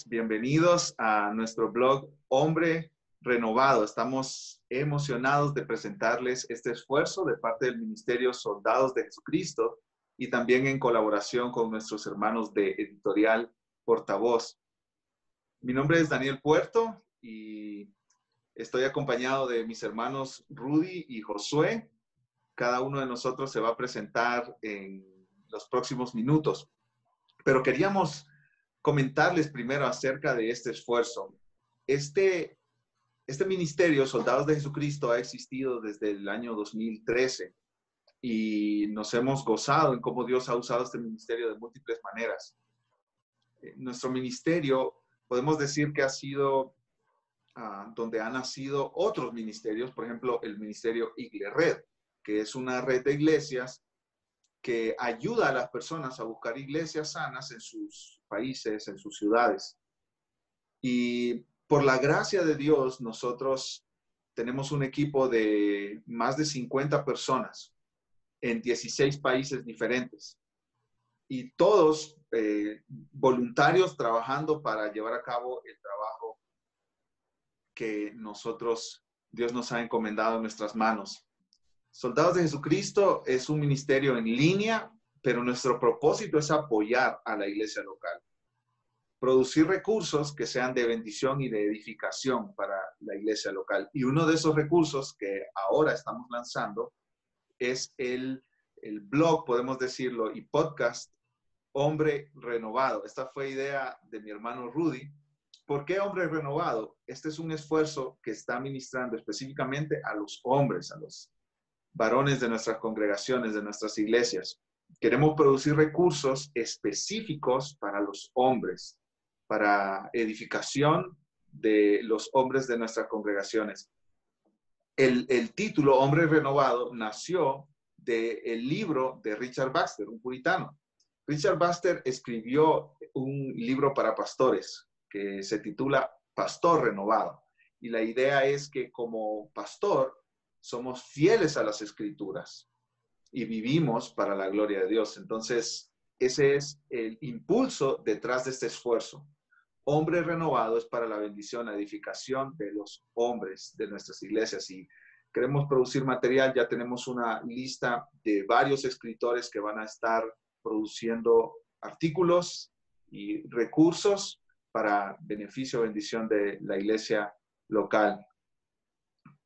Bienvenidos a nuestro blog Hombre Renovado. Estamos emocionados de presentarles este esfuerzo de parte del Ministerio Soldados de Jesucristo y también en colaboración con nuestros hermanos de Editorial Portavoz. Mi nombre es Daniel Puerto y estoy acompañado de mis hermanos Rudy y Josué. Cada uno de nosotros se va a presentar en los próximos minutos, pero queríamos comentarles primero acerca de este esfuerzo. Este ministerio, Soldados de Jesucristo, ha existido desde el año 2013 y nos hemos gozado en cómo Dios ha usado este ministerio de múltiples maneras. Nuestro ministerio, podemos decir que ha sido donde han nacido otros ministerios, por ejemplo, el ministerio Igle Red, que es una red de iglesias que ayuda a las personas a buscar iglesias sanas en sus países, en sus ciudades. Y por la gracia de Dios, nosotros tenemos un equipo de más de 50 personas en 16 países diferentes. Y todos voluntarios trabajando para llevar a cabo el trabajo que Dios nos ha encomendado en nuestras manos. Soldados de Jesucristo es un ministerio en línea, pero nuestro propósito es apoyar a la iglesia local. Producir recursos que sean de bendición y de edificación para la iglesia local. Y uno de esos recursos que ahora estamos lanzando es el blog, podemos decirlo, y podcast Hombre Renovado. Esta fue idea de mi hermano Rudy. ¿Por qué Hombre Renovado? Este es un esfuerzo que está ministrando específicamente a los hombres, a los varones de nuestras congregaciones, de nuestras iglesias. Queremos producir recursos específicos para los hombres, para edificación de los hombres de nuestras congregaciones. El título Hombre Renovado nació del libro de Richard Baxter, un puritano. Richard Baxter escribió un libro para pastores que se titula Pastor Renovado. Y la idea es que como pastor somos fieles a las Escrituras y vivimos para la gloria de Dios. Entonces, ese es el impulso detrás de este esfuerzo. Hombre Renovado es para la bendición, la edificación de los hombres de nuestras iglesias. Y queremos producir material. Ya tenemos una lista de varios escritores que van a estar produciendo artículos y recursos para beneficio, bendición de la iglesia local.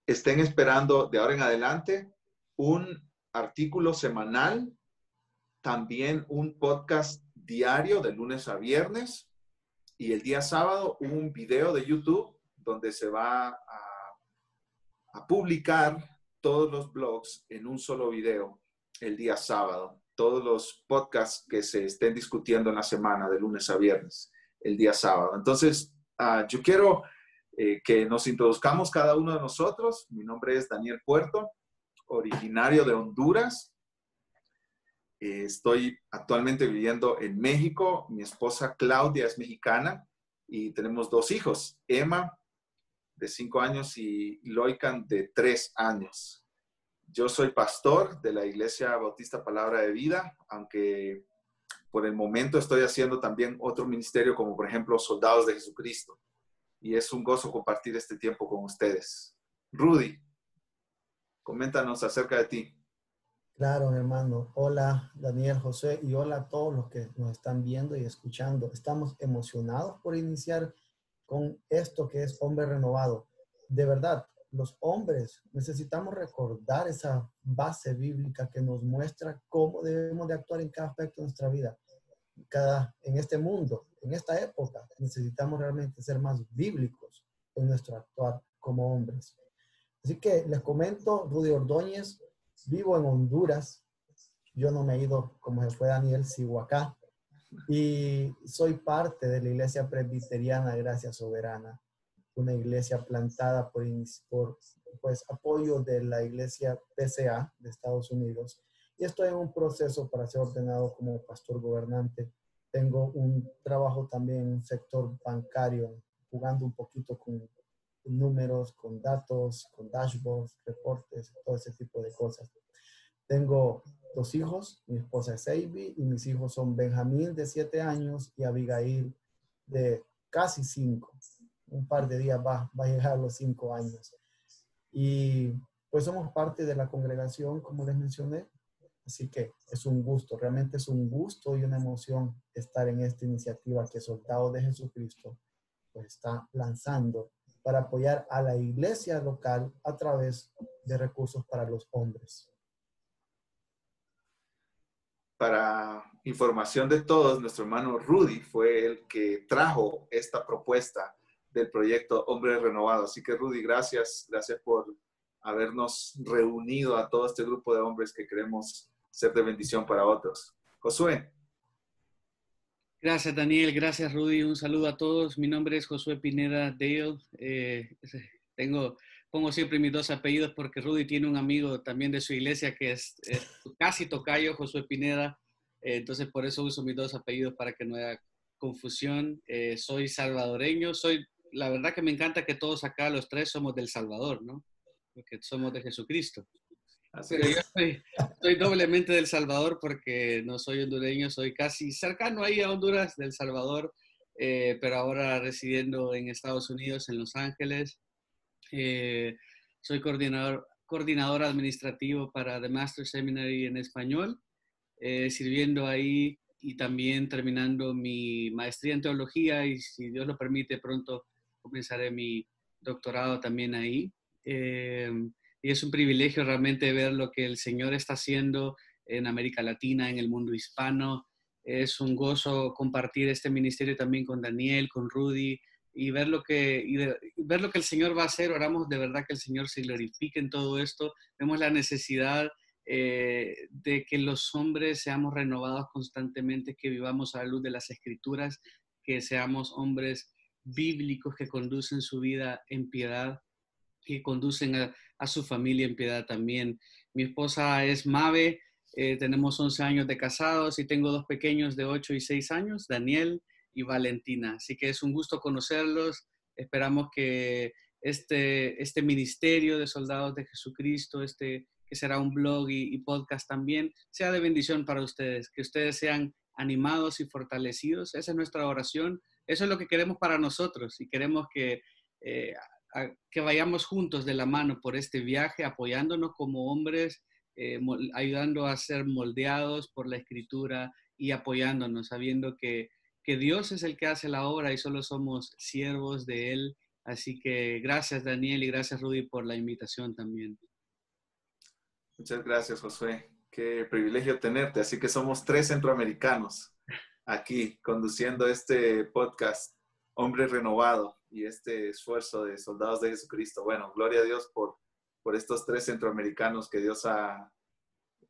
Estén esperando de ahora en adelante un artículo semanal, también un podcast diario de lunes a viernes y el día sábado un video de YouTube donde se va a publicar todos los blogs en un solo video el día sábado. Todos los podcasts que se estén discutiendo en la semana de lunes a viernes el día sábado. Entonces, yo quiero que nos introduzcamos cada uno de nosotros. Mi nombre es Daniel Puerto, originario de Honduras. Estoy actualmente viviendo en México. Mi esposa Claudia es mexicana y tenemos dos hijos, Emma de 5 años y Loican de 3 años. Yo soy pastor de la Iglesia Bautista Palabra de Vida, aunque por el momento estoy haciendo también otro ministerio como por ejemplo Soldados de Jesucristo. Y es un gozo compartir este tiempo con ustedes. Rudy, coméntanos acerca de ti. Claro, hermano. Hola, Daniel, José, y hola a todos los que nos están viendo y escuchando. Estamos emocionados por iniciar con esto que es Hombre Renovado. De verdad, los hombres necesitamos recordar esa base bíblica que nos muestra cómo debemos de actuar en cada aspecto de nuestra vida. En este mundo, en esta época, necesitamos realmente ser más bíblicos en nuestro actuar como hombres. Así que les comento, Rudy Ordóñez, vivo en Honduras. Yo no me he ido, como se fue Daniel, sigo acá. Y soy parte de la Iglesia Presbiteriana Gracia Soberana, una iglesia plantada por pues, apoyo de la Iglesia PCA de Estados Unidos. Y estoy en un proceso para ser ordenado como pastor gobernante. Tengo un trabajo también en un sector bancario, jugando un poquito con números, con datos, con dashboards, reportes, todo ese tipo de cosas. Tengo 2 hijos, mi esposa es Avi y mis hijos son Benjamín de 7 años y Abigail de casi 5. Un par de días va a llegar a los 5 años. Y pues somos parte de la congregación, como les mencioné. Así que es un gusto, realmente es un gusto y una emoción estar en esta iniciativa que Soldados de Jesucristo pues está lanzando para apoyar a la iglesia local a través de recursos para los hombres. Para información de todos, nuestro hermano Rudy fue el que trajo esta propuesta del proyecto Hombre Renovado. Así que Rudy, gracias por habernos reunido a todo este grupo de hombres que queremos ser de bendición para otros. Josué. Gracias, Daniel. Gracias, Rudy. Un saludo a todos. Mi nombre es Josué Pineda Dale. Pongo siempre mis 2 apellidos porque Rudy tiene un amigo también de su iglesia que es casi tocayo, Josué Pineda. Entonces, por eso uso mis 2 apellidos para que no haya confusión. Soy salvadoreño. La verdad que me encanta que todos acá, los 3, somos del Salvador, ¿no? Porque somos de Jesucristo. Pero yo soy doblemente del Salvador porque no soy hondureño, soy casi cercano ahí a Honduras, del Salvador, pero ahora residiendo en Estados Unidos, en Los Ángeles. Soy coordinador administrativo para The Master Seminary en español, sirviendo ahí y también terminando mi maestría en teología y si Dios lo permite pronto comenzaré mi doctorado también ahí. Y es un privilegio realmente ver lo que el Señor está haciendo en América Latina, en el mundo hispano. Es un gozo compartir este ministerio también con Daniel, con Rudy, y ver lo que el Señor va a hacer. Oramos de verdad que el Señor se glorifique en todo esto. Vemos la necesidad de que los hombres seamos renovados constantemente, que vivamos a la luz de las Escrituras, que seamos hombres bíblicos que conducen su vida en piedad, que conducen a su familia en piedad también. Mi esposa es Mabe, tenemos 11 años de casados y tengo 2 pequeños de 8 y 6 años, Daniel y Valentina. Así que es un gusto conocerlos. Esperamos que este ministerio de Soldados de Jesucristo, que será un blog y podcast también, sea de bendición para ustedes, que ustedes sean animados y fortalecidos. Esa es nuestra oración. Eso es lo que queremos para nosotros y queremos que vayamos juntos de la mano por este viaje, apoyándonos como hombres, ayudando a ser moldeados por la Escritura y apoyándonos, sabiendo que Dios es el que hace la obra y solo somos siervos de Él. Así que gracias, Daniel, y gracias, Rudy, por la invitación también. Muchas gracias, Josué. Qué privilegio tenerte. Así que somos 3 centroamericanos aquí conduciendo este podcast, Hombre Renovado, y este esfuerzo de Soldados de Jesucristo. Bueno, gloria a Dios por estos 3 centroamericanos que Dios ha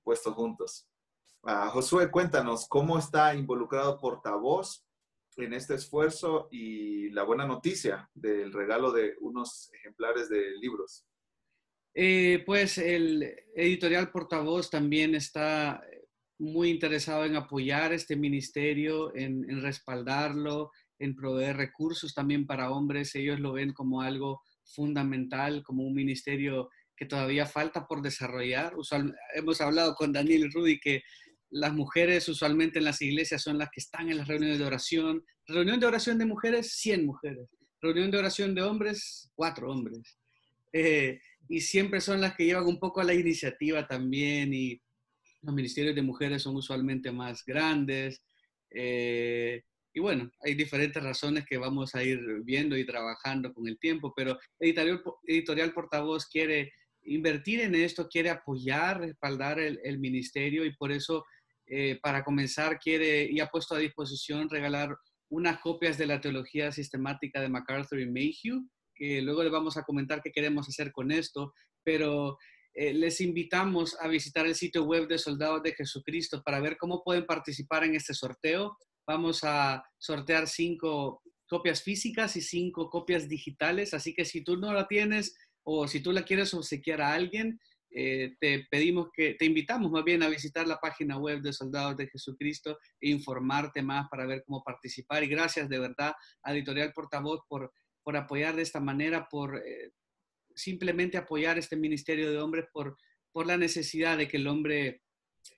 puesto juntos. Josué, cuéntanos, ¿cómo está involucrado Portavoz en este esfuerzo y la buena noticia del regalo de unos ejemplares de libros? Pues el editorial Portavoz también está muy interesado en apoyar este ministerio, en respaldarlo, en proveer recursos también para hombres. Ellos lo ven como algo fundamental, como un ministerio que todavía falta por desarrollar. Hemos hablado con Daniel y Rudy que las mujeres usualmente en las iglesias son las que están en las reuniones de oración. Reunión de oración de mujeres, 100 mujeres. Reunión de oración de hombres, 4 hombres. Y siempre son las que llevan un poco a la iniciativa también, y los ministerios de mujeres son usualmente más grandes. Y bueno, hay diferentes razones que vamos a ir viendo y trabajando con el tiempo, pero Editorial Portavoz quiere invertir en esto, quiere apoyar, respaldar el ministerio, y por eso, para comenzar, quiere y ha puesto a disposición regalar unas copias de la teología sistemática de MacArthur y Mayhew, que luego les vamos a comentar qué queremos hacer con esto, pero les invitamos a visitar el sitio web de Soldados de Jesucristo para ver cómo pueden participar en este sorteo. Vamos a sortear 5 copias físicas y 5 copias digitales, así que si tú no la tienes o si tú la quieres obsequiar a alguien, te invitamos más bien a visitar la página web de Soldados de Jesucristo e informarte más para ver cómo participar. Y gracias de verdad a Editorial Portavoz por apoyar de esta manera, por simplemente apoyar este ministerio de hombres, por la necesidad de que el hombre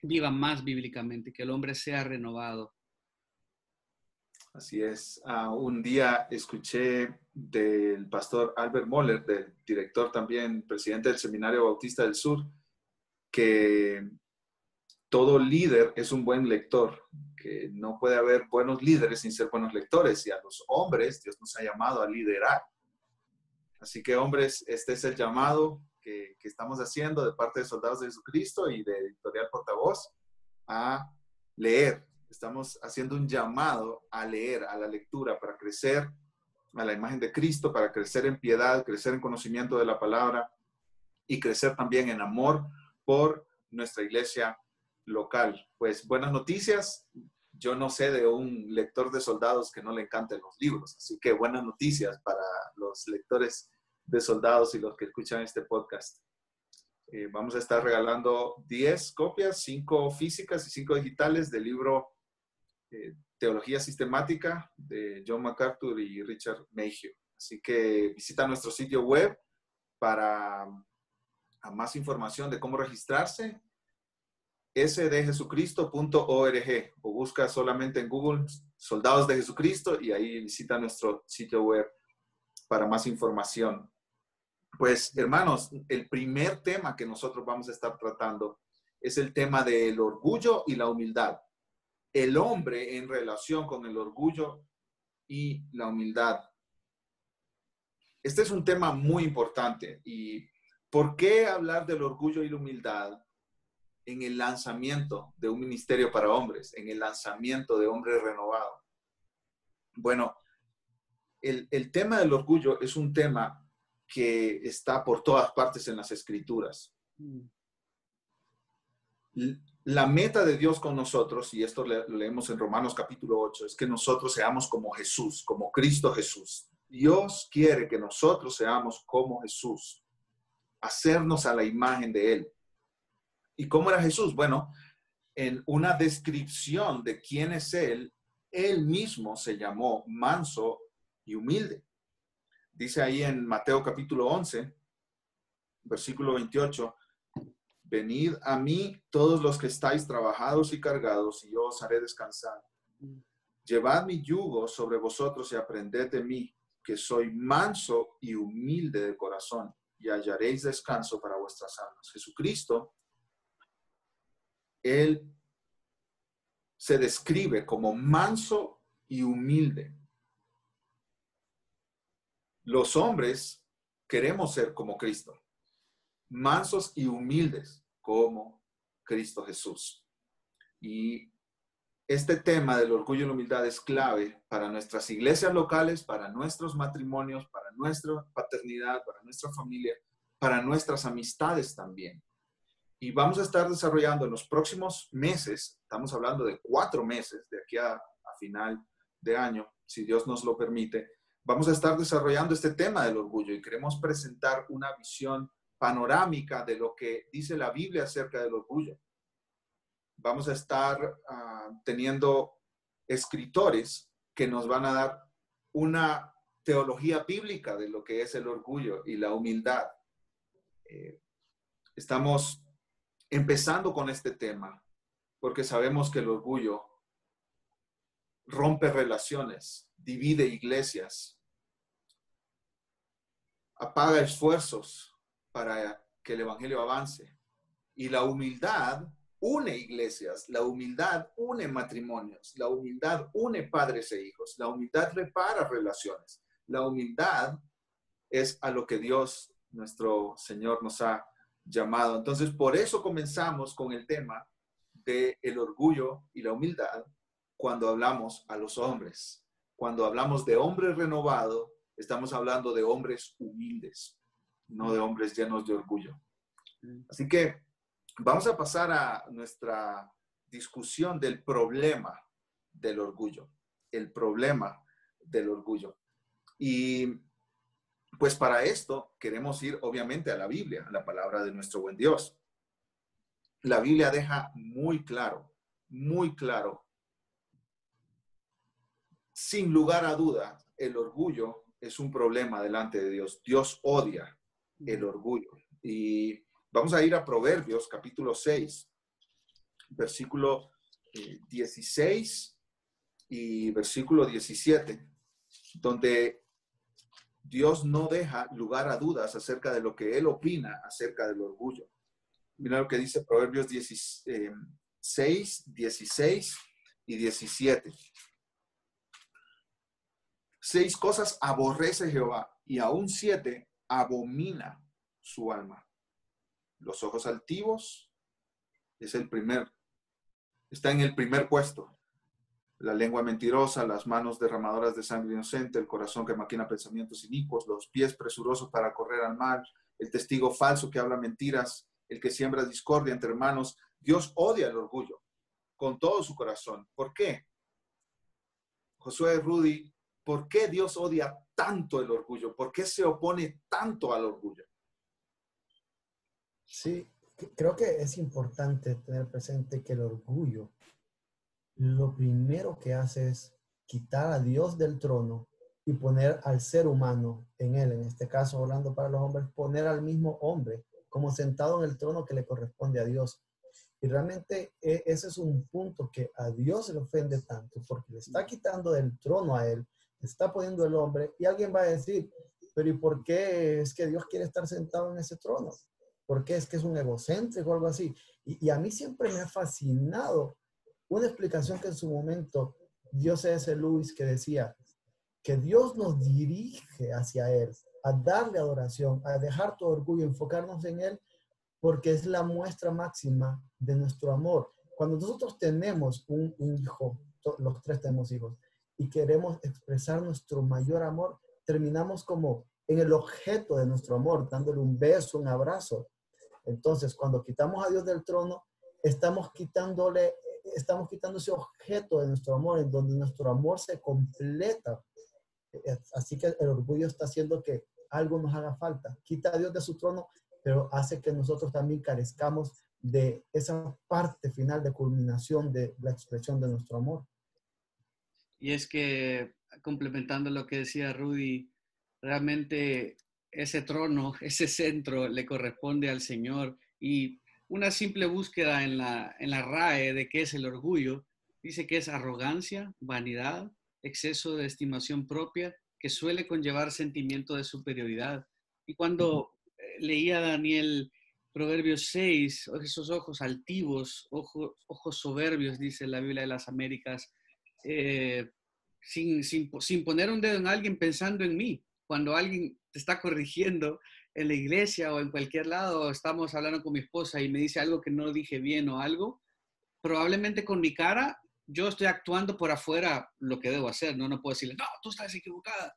viva más bíblicamente, que el hombre sea renovado. Así es. Un día escuché del pastor Albert Moller, del director también, presidente del Seminario Bautista del Sur, que todo líder es un buen lector, que no puede haber buenos líderes sin ser buenos lectores. Y a los hombres Dios nos ha llamado a liderar. Así que, hombres, este es el llamado que estamos haciendo de parte de Soldados de Jesucristo y de Editorial Portavoz a leer. Estamos haciendo un llamado a leer, a la lectura, para crecer a la imagen de Cristo, para crecer en piedad, crecer en conocimiento de la palabra y crecer también en amor por nuestra iglesia local. Pues buenas noticias. Yo no sé de un lector de Soldados que no le encanten los libros, así que buenas noticias para los lectores de Soldados y los que escuchan este podcast. Vamos a estar regalando 10 copias, 5 físicas y 5 digitales del libro Teología Sistemática de John MacArthur y Richard Mayhew. Así que visita nuestro sitio web para más información de cómo registrarse, sdjesucristo.org, o busca solamente en Google Soldados de Jesucristo y ahí visita nuestro sitio web para más información. Pues, hermanos, el primer tema que nosotros vamos a estar tratando es el tema del orgullo y la humildad. El hombre en relación con el orgullo y la humildad. Este es un tema muy importante. ¿Y por qué hablar del orgullo y la humildad en el lanzamiento de un ministerio para hombres, en el lanzamiento de Hombre Renovado? Bueno, el tema del orgullo es un tema que está por todas partes en las Escrituras. La meta de Dios con nosotros, y esto lo leemos en Romanos capítulo 8, es que nosotros seamos como Jesús, como Cristo Jesús. Dios quiere que nosotros seamos como Jesús, hacernos a la imagen de Él. ¿Y cómo era Jesús? Bueno, en una descripción de quién es Él, Él mismo se llamó manso y humilde. Dice ahí en Mateo capítulo 11, versículo 28, venid a mí todos los que estáis trabajados y cargados, y yo os haré descansar. Llevad mi yugo sobre vosotros y aprended de mí, que soy manso y humilde de corazón, y hallaréis descanso para vuestras almas. Jesucristo, Él se describe como manso y humilde. Los hombres queremos ser como Cristo, mansos y humildes como Cristo Jesús. Y este tema del orgullo y la humildad es clave para nuestras iglesias locales, para nuestros matrimonios, para nuestra paternidad, para nuestra familia, para nuestras amistades también. Y vamos a estar desarrollando en los próximos meses, estamos hablando de 4 meses, de aquí a final de año, si Dios nos lo permite, vamos a estar desarrollando este tema del orgullo y queremos presentar una visión panorámica de lo que dice la Biblia acerca del orgullo. Vamos a estar teniendo escritores que nos van a dar una teología bíblica de lo que es el orgullo y la humildad. Estamos empezando con este tema porque sabemos que el orgullo rompe relaciones, divide iglesias, apaga esfuerzos para que el evangelio avance. Y la humildad une iglesias, la humildad une matrimonios, la humildad une padres e hijos, la humildad repara relaciones. La humildad es a lo que Dios, nuestro Señor, nos ha llamado. Entonces, por eso comenzamos con el tema del orgullo y la humildad cuando hablamos a los hombres. Cuando hablamos de hombre renovado, estamos hablando de hombres humildes, no de hombres llenos de orgullo. Así que vamos a pasar a nuestra discusión del problema del orgullo. El problema del orgullo. Y pues para esto queremos ir obviamente a la Biblia, a la palabra de nuestro buen Dios. La Biblia deja muy claro, sin lugar a duda, el orgullo es un problema delante de Dios. Dios odia el orgullo. Y vamos a ir a Proverbios capítulo 6, versículo 16 y versículo 17, donde Dios no deja lugar a dudas acerca de lo que Él opina acerca del orgullo. Mira lo que dice Proverbios 6, 16 y 17. 6 cosas aborrece Jehová, y aún 7 abomina su alma. Los ojos altivos está en el primer puesto. La lengua mentirosa, las manos derramadoras de sangre inocente, el corazón que maquina pensamientos inicuos, los pies presurosos para correr al mal, el testigo falso que habla mentiras, el que siembra discordia entre hermanos. Dios odia el orgullo con todo su corazón. ¿Por qué? Josué, Rudy, ¿por qué Dios odia tanto el orgullo? ¿Por qué se opone tanto al orgullo? Sí, creo que es importante tener presente que el orgullo lo primero que hace es quitar a Dios del trono y poner al ser humano en él. En este caso, hablando para los hombres, poner al mismo hombre como sentado en el trono que le corresponde a Dios. Y realmente ese es un punto que a Dios se le ofende tanto, porque le está quitando del trono a él, le está poniendo el hombre, y alguien va a decir, pero ¿y por qué es que Dios quiere estar sentado en ese trono? ¿Por qué es que es un egocéntrico o algo así? Y a mí siempre me ha fascinado una explicación que en su momento dio C.S. Lewis, que decía que Dios nos dirige hacia Él, a darle adoración, a dejar todo orgullo, enfocarnos en Él, porque es la muestra máxima de nuestro amor. Cuando nosotros tenemos un hijo, los tres tenemos hijos, y queremos expresar nuestro mayor amor, terminamos como en el objeto de nuestro amor, dándole un beso, un abrazo. Entonces, cuando quitamos a Dios del trono, estamos quitando ese objeto de nuestro amor, en donde nuestro amor se completa. Así que el orgullo está haciendo que algo nos haga falta. Quita a Dios de su trono, pero hace que nosotros también carezcamos de esa parte final de culminación de la expresión de nuestro amor. Y es que, complementando lo que decía Rudy, realmente ese trono, ese centro le corresponde al Señor. Y una simple búsqueda en la RAE de qué es el orgullo, dice que es arrogancia, vanidad, exceso de estimación propia, que suele conllevar sentimiento de superioridad. Y cuando leía Daniel Proverbios 6, esos ojos altivos, ojos soberbios, dice la Biblia de las Américas, sin poner un dedo en alguien, pensando en mí. Cuando alguien te está corrigiendo en la iglesia o en cualquier lado, estamos hablando con mi esposa y me dice algo que no dije bien o algo, probablemente con mi cara yo estoy actuando por afuera lo que debo hacer, ¿no? No puedo decirle, no, tú estás equivocada.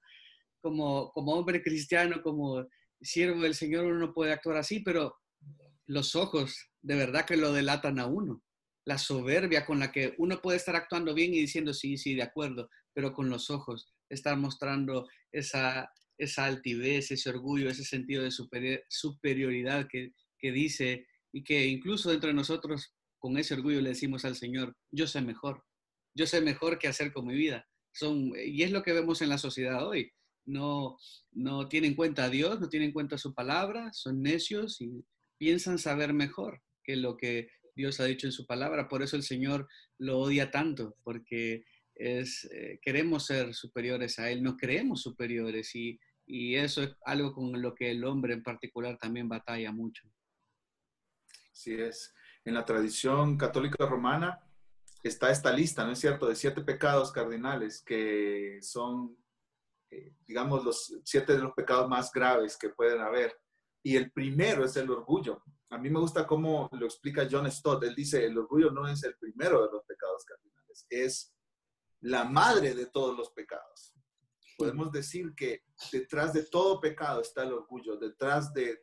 Como hombre cristiano, como siervo del Señor, uno no puede actuar así, pero los ojos de verdad que lo delatan a uno. La soberbia con la que uno puede estar actuando bien y diciendo sí, sí, de acuerdo, pero con los ojos está mostrando esa altivez, ese orgullo, ese sentido de superioridad que dice, y que incluso dentro de nosotros con ese orgullo le decimos al Señor, yo sé mejor qué hacer con mi vida. Y es lo que vemos en la sociedad hoy. No tienen en cuenta a Dios, no tienen en cuenta su palabra, son necios y piensan saber mejor que lo que Dios ha dicho en su palabra. Por eso el Señor lo odia tanto, porque queremos ser superiores a Él, nos creemos superiores y eso es algo con lo que el hombre en particular también batalla mucho. Así es. En la tradición católica romana está esta lista, ¿no es cierto?, de 7 pecados cardinales que son, digamos, los 7 de los pecados más graves que pueden haber. Y el primero es el orgullo. A mí me gusta cómo lo explica John Stott. Él dice, el orgullo no es el primero de los pecados cardinales, es la madre de todos los pecados. Podemos decir que detrás de todo pecado está el orgullo, detrás de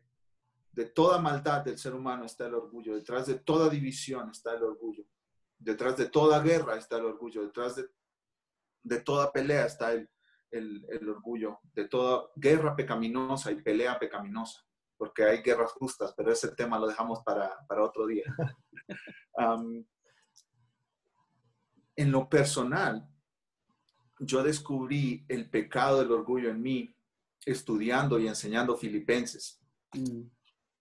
toda maldad del ser humano está el orgullo, detrás de toda división está el orgullo, detrás de toda guerra está el orgullo, detrás de toda pelea está el orgullo, de toda guerra pecaminosa y pelea pecaminosa, porque hay guerras justas, pero ese tema lo dejamos para otro día. En lo personal, yo descubrí el pecado del orgullo en mí estudiando y enseñando Filipenses.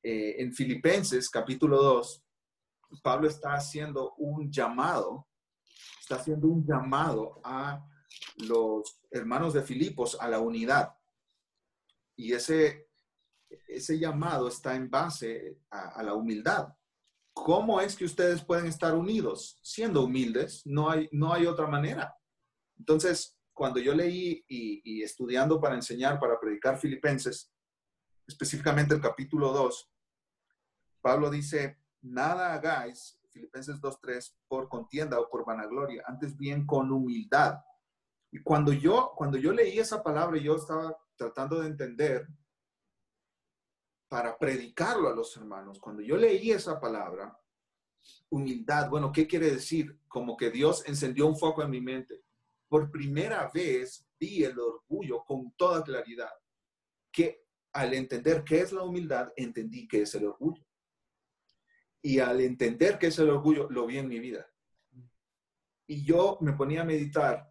En Filipenses, capítulo 2, Pablo está haciendo un llamado está haciendo un llamado a los hermanos de Filipos a la unidad. Y ese llamado está en base a la humildad. ¿Cómo es que ustedes pueden estar unidos? Siendo humildes, no hay otra manera. Entonces, cuando yo leí y estudiando para enseñar, para predicar Filipenses, específicamente el capítulo 2, Pablo dice, nada hagáis, Filipenses 2:3, por contienda o por vanagloria, antes bien con humildad. Y cuando yo leí esa palabra, yo estaba tratando de entender para predicarlo a los hermanos. Cuando yo leí esa palabra, humildad, bueno, ¿qué quiere decir? Como que Dios encendió un foco en mi mente. Por primera vez vi el orgullo con toda claridad. Que al entender qué es la humildad, entendí qué es el orgullo. Y al entender qué es el orgullo, lo vi en mi vida. Y yo me ponía a meditar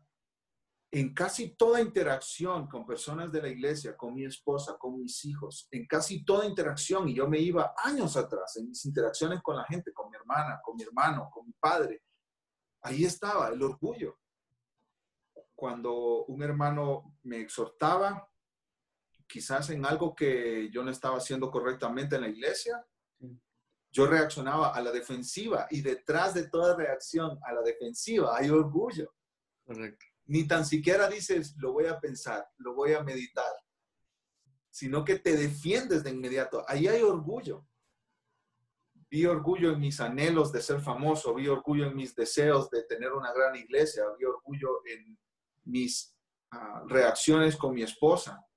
en casi toda interacción con personas de la iglesia, con mi esposa, con mis hijos, en casi toda interacción, y yo me iba años atrás, en mis interacciones con la gente, con mi hermana, con mi hermano, con mi padre, ahí estaba el orgullo. Cuando un hermano me exhortaba, quizás en algo que yo no estaba haciendo correctamente en la iglesia, yo reaccionaba a la defensiva, y detrás de toda reacción a la defensiva hay orgullo. Correcto. Ni tan siquiera dices, lo voy a pensar, lo voy a meditar, sino que te defiendes de inmediato. Ahí hay orgullo. Vi orgullo en mis anhelos de ser famoso, vi orgullo en mis deseos de tener una gran iglesia, vi orgullo en mis reacciones con mi esposa.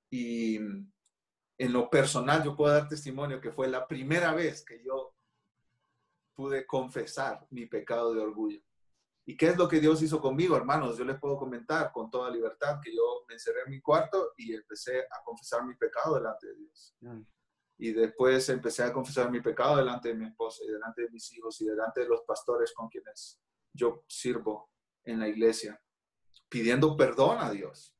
Y en lo personal, yo puedo dar testimonio que fue la primera vez que yo pude confesar mi pecado de orgullo. ¿Y qué es lo que Dios hizo conmigo, hermanos? Yo les puedo comentar con toda libertad que yo me encerré en mi cuarto y empecé a confesar mi pecado delante de Dios. Y después empecé a confesar mi pecado delante de mi esposa y delante de mis hijos y delante de los pastores con quienes yo sirvo en la iglesia, pidiendo perdón a Dios.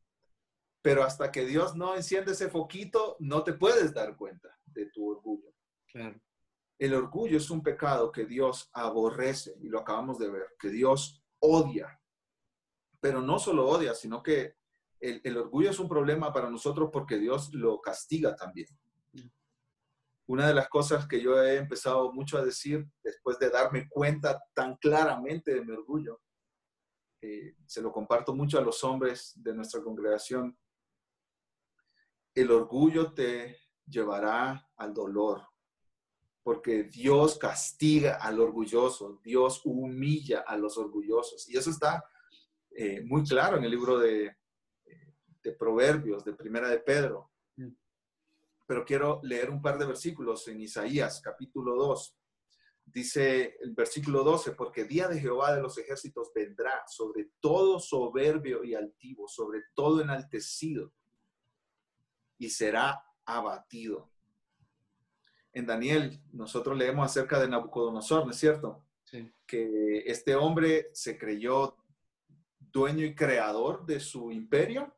Pero hasta que Dios no enciende ese foquito, no te puedes dar cuenta de tu orgullo. Claro. El orgullo es un pecado que Dios aborrece, y lo acabamos de ver, que Dios odia. Pero no solo odia, sino que el orgullo es un problema para nosotros porque Dios lo castiga también. Una de las cosas que yo he empezado mucho a decir después de darme cuenta tan claramente de mi orgullo, se lo comparto mucho a los hombres de nuestra congregación, el orgullo te llevará al dolor. Porque Dios castiga al orgulloso, Dios humilla a los orgullosos. Y eso está muy claro en el libro de Proverbios, de Primera de Pedro. Pero quiero leer un par de versículos en Isaías, capítulo 2. Dice el versículo 12, porque día de Jehová de los ejércitos vendrá sobre todo soberbio y altivo, sobre todo enaltecido, y será abatido. En Daniel, nosotros leemos acerca de Nabucodonosor, ¿no es cierto? Sí. Que este hombre se creyó dueño y creador de su imperio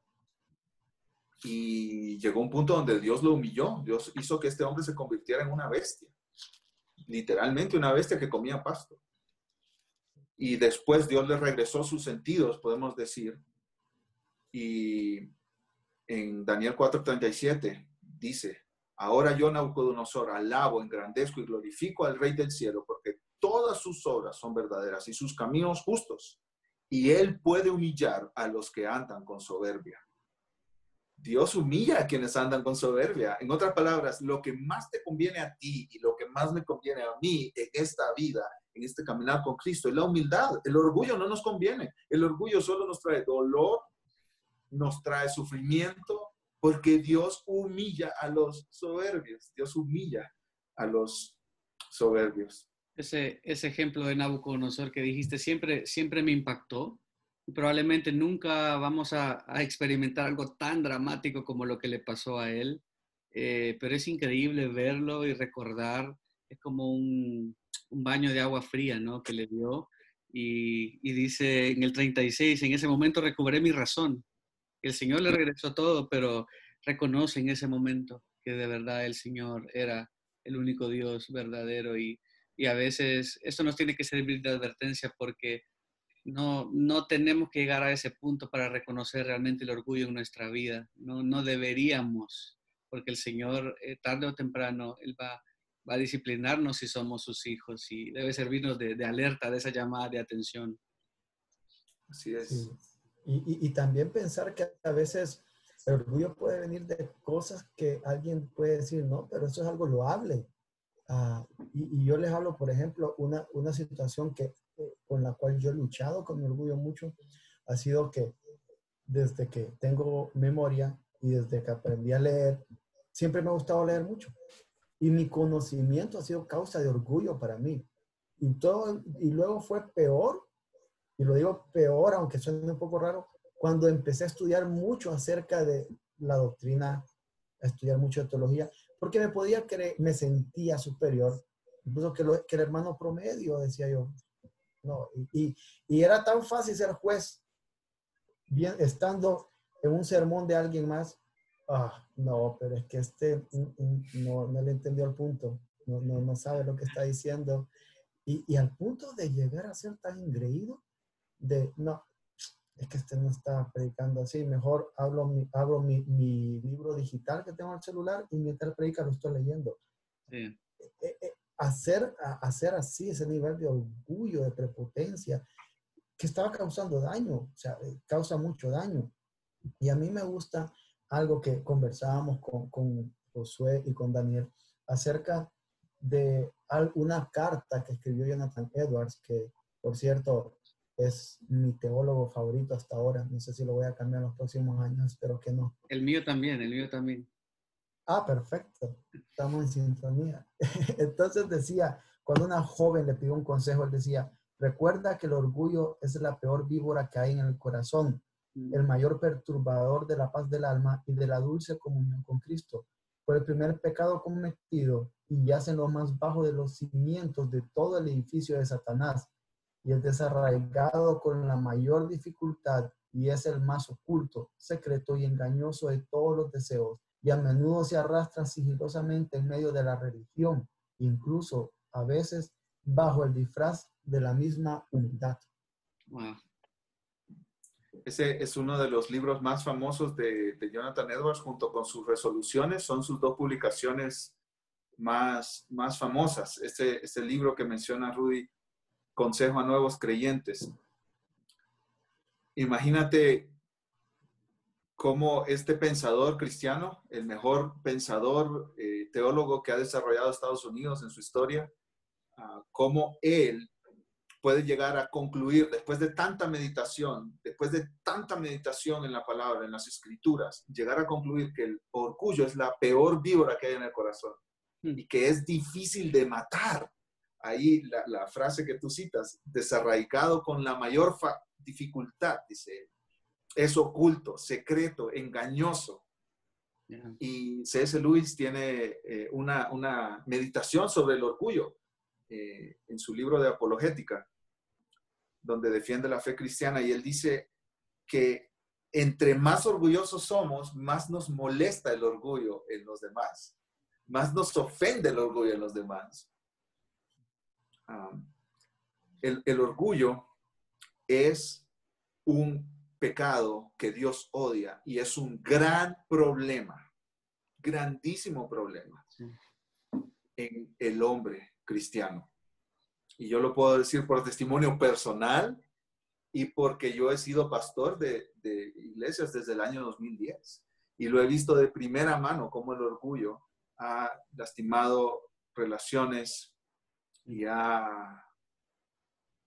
y llegó a un punto donde Dios lo humilló. Dios hizo que este hombre se convirtiera en una bestia, literalmente una bestia que comía pasto. Y después Dios le regresó sus sentidos, podemos decir. Y en Daniel 4:37 dice, ahora yo, Nabucodonosor, alabo, engrandezco y glorifico al Rey del cielo, porque todas sus obras son verdaderas y sus caminos justos, y él puede humillar a los que andan con soberbia. Dios humilla a quienes andan con soberbia. En otras palabras, lo que más te conviene a ti y lo que más me conviene a mí en esta vida, en este caminar con Cristo, es la humildad. El orgullo no nos conviene. El orgullo solo nos trae dolor, nos trae sufrimiento, porque Dios humilla a los soberbios. Dios humilla a los soberbios. Ese ejemplo de Nabucodonosor que dijiste siempre me impactó. Probablemente nunca vamos a experimentar algo tan dramático como lo que le pasó a él, pero es increíble verlo y recordar. Es como un baño de agua fría, ¿no?, que le dio. Y dice en el 36, en ese momento recobré mi razón. El Señor le regresó todo, pero reconoce en ese momento que de verdad el Señor era el único Dios verdadero y y a veces esto nos tiene que servir de advertencia porque no tenemos que llegar a ese punto para reconocer realmente el orgullo en nuestra vida. No deberíamos, porque el Señor, tarde o temprano, Él va a disciplinarnos si somos sus hijos y debe servirnos de alerta, de esa llamada de atención. Así es. Sí. Y también pensar que a veces el orgullo puede venir de cosas que alguien puede decir, no, pero eso es algo loable. Y yo les hablo, por ejemplo, una situación con la cual yo he luchado con mi orgullo mucho, ha sido que desde que tengo memoria y desde que aprendí a leer, siempre me ha gustado leer mucho. Y mi conocimiento ha sido causa de orgullo para mí. Y luego fue peor, y lo digo peor, aunque suene un poco raro, cuando empecé a estudiar mucho acerca de la doctrina, a estudiar mucho de teología, porque me sentía superior, incluso que el hermano promedio, decía yo. No, y era tan fácil ser juez, bien, estando en un sermón de alguien más. No, pero es que no le entendió el punto, no sabe lo que está diciendo. Y al punto de llegar a ser tan engreído no, es que no está predicando así, mejor abro mi libro digital que tengo en el celular y mientras predica lo estoy leyendo. Sí. Hacer así ese nivel de orgullo, de prepotencia, que estaba causando daño, o sea, causa mucho daño. Y a mí me gusta algo que conversábamos con Josué y con Daniel acerca de una carta que escribió Jonathan Edwards, que por cierto es mi teólogo favorito hasta ahora. No sé si lo voy a cambiar en los próximos años, espero que no. El mío también, el mío también. Perfecto. Estamos en sintonía. Entonces decía, cuando una joven le pidió un consejo, él decía, recuerda que el orgullo es la peor víbora que hay en el corazón, el mayor perturbador de la paz del alma y de la dulce comunión con Cristo. Por el primer pecado cometido y yace en lo más bajo de los cimientos de todo el edificio de Satanás y es desarraigado con la mayor dificultad y es el más oculto, secreto y engañoso de todos los deseos y a menudo se arrastra sigilosamente en medio de la religión, incluso a veces bajo el disfraz de la misma humildad. Wow. Ese es uno de los libros más famosos de Jonathan Edwards, junto con sus resoluciones. Son sus dos publicaciones más famosas. Este libro que menciona Rudy, Consejo a Nuevos Creyentes. Imagínate cómo este pensador cristiano, el mejor pensador, teólogo que ha desarrollado Estados Unidos en su historia, cómo él puede llegar a concluir después de tanta meditación en la palabra, en las escrituras, llegar a concluir que el orgullo es la peor víbora que hay en el corazón y que es difícil de matar. Ahí la frase que tú citas, desarraigado con la mayor dificultad, dice él. Es oculto, secreto, engañoso. Yeah. Y C.S. Lewis tiene una meditación sobre el orgullo en su libro de Apologética, donde defiende la fe cristiana, y él dice que entre más orgullosos somos, más nos molesta el orgullo en los demás, más nos ofende el orgullo en los demás. El orgullo es un pecado que Dios odia y es un gran problema, grandísimo problema en el hombre cristiano. Y yo lo puedo decir por testimonio personal y porque yo he sido pastor de iglesias desde el año 2010 y lo he visto de primera mano cómo el orgullo ha lastimado relaciones y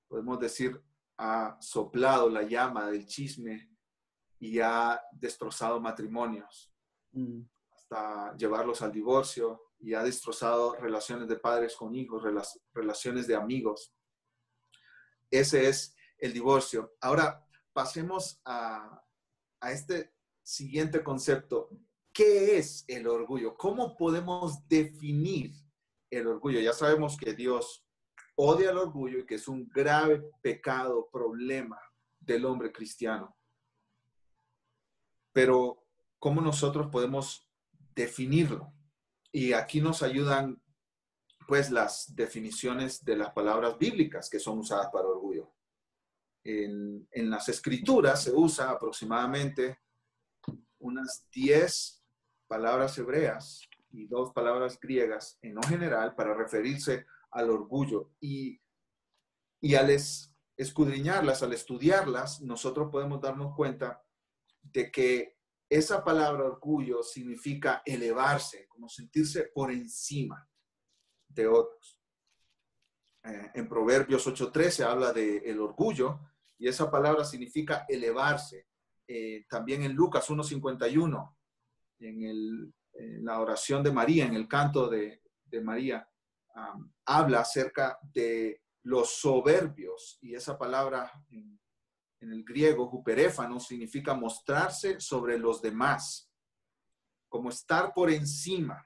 podemos decir, ha soplado la llama del chisme y ha destrozado matrimonios hasta llevarlos al divorcio, y ha destrozado relaciones de padres con hijos, relaciones de amigos. Ese es el divorcio. Ahora pasemos a este siguiente concepto. ¿Qué es el orgullo? ¿Cómo podemos definir el orgullo? Ya sabemos que Dios odia el orgullo y que es un grave pecado, problema del hombre cristiano. Pero, ¿cómo nosotros podemos definirlo? Y aquí nos ayudan pues las definiciones de las palabras bíblicas que son usadas para orgullo. En las escrituras se usa aproximadamente unas 10 palabras hebreas y 2 palabras griegas en lo general para referirse al orgullo. Y al escudriñarlas, al estudiarlas, nosotros podemos darnos cuenta de que esa palabra orgullo significa elevarse, como sentirse por encima de otros. En Proverbios 8:13 habla del orgullo y esa palabra significa elevarse. También en Lucas 1:51, en la oración de María, en el canto de María, habla acerca de los soberbios, y esa palabra en el griego, huperéfano, significa mostrarse sobre los demás, como estar por encima.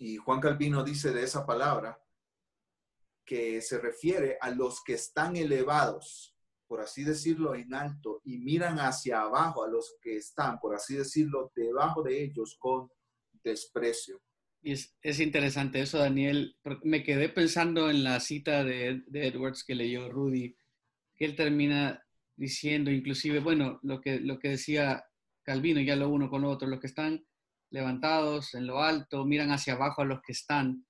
Y Juan Calvino dice de esa palabra que se refiere a los que están elevados, por así decirlo, en alto, y miran hacia abajo a los que están, por así decirlo, debajo de ellos con desprecio. Y es interesante eso, Daniel, porque me quedé pensando en la cita de Edwards que leyó Rudy, que él termina diciendo, inclusive, bueno, lo que decía Calvino, ya lo uno con lo otro, los que están levantados en lo alto, miran hacia abajo a los que están.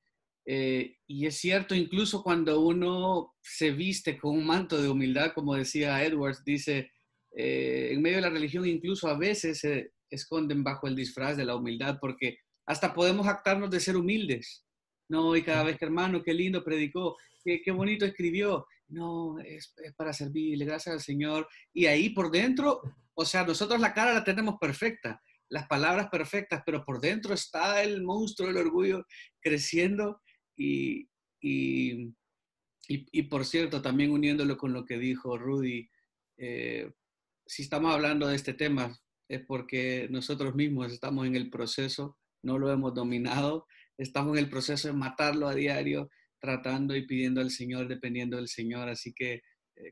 Y es cierto, incluso cuando uno se viste con un manto de humildad, como decía Edwards, dice, en medio de la religión incluso a veces se esconden bajo el disfraz de la humildad, porque hasta podemos jactarnos de ser humildes. No, y cada vez que hermano, qué lindo predicó, qué bonito escribió. No, es para servirle, gracias al Señor. Y ahí por dentro, o sea, nosotros la cara la tenemos perfecta, las palabras perfectas, pero por dentro está el monstruo del orgullo creciendo. Y por cierto, también uniéndolo con lo que dijo Rudy, si estamos hablando de este tema es porque nosotros mismos estamos en el proceso, no lo hemos dominado, estamos en el proceso de matarlo a diario, tratando y pidiendo al Señor, dependiendo del Señor. Así que,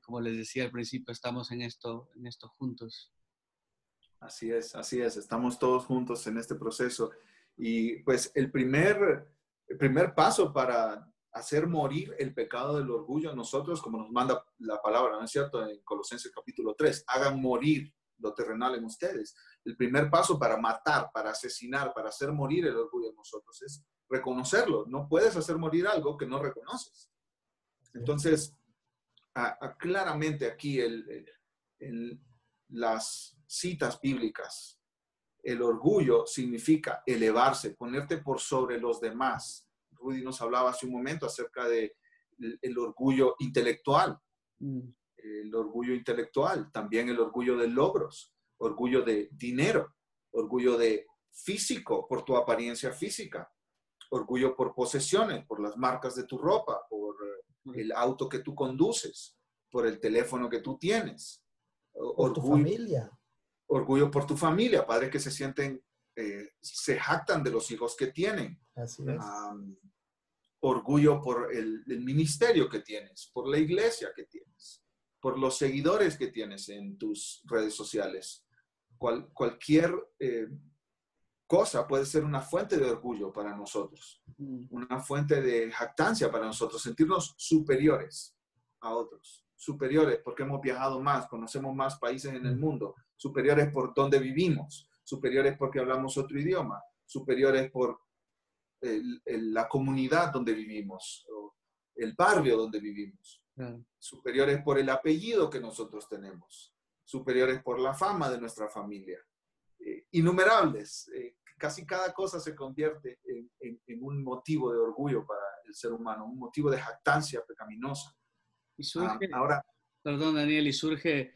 como les decía al principio, estamos en esto juntos. Así es, estamos todos juntos en este proceso. Y pues el primer paso para hacer morir el pecado del orgullo a nosotros, como nos manda la palabra, ¿no es cierto? En Colosenses capítulo 3, hagan morir lo terrenal en ustedes. El primer paso para matar, para asesinar, para hacer morir el orgullo en nosotros es reconocerlo. No puedes hacer morir algo que no reconoces. Entonces, claramente aquí las citas bíblicas, el orgullo significa elevarse, ponerte por sobre los demás. Rudy nos hablaba hace un momento acerca de el orgullo intelectual. El orgullo intelectual, también el orgullo de logros, orgullo de dinero, orgullo de físico, por tu apariencia física, orgullo por posesiones, por las marcas de tu ropa, por el auto que tú conduces, por el teléfono que tú tienes. Por tu familia. Orgullo por tu familia, padres que se sienten, se jactan de los hijos que tienen. Así es. Orgullo por el ministerio que tienes, por la iglesia que tienes, por los seguidores que tienes en tus redes sociales. Cualquier cosa puede ser una fuente de orgullo para nosotros, una fuente de jactancia para nosotros, sentirnos superiores a otros. Superiores porque hemos viajado más, conocemos más países en el mundo, superiores por donde vivimos, superiores porque hablamos otro idioma, superiores por la comunidad donde vivimos, o el barrio donde vivimos, superiores por el apellido que nosotros tenemos, superiores por la fama de nuestra familia. Innumerables, casi cada cosa se convierte en un motivo de orgullo para el ser humano, un motivo de jactancia pecaminosa. Y surge, ahora, perdón Daniel, y surge,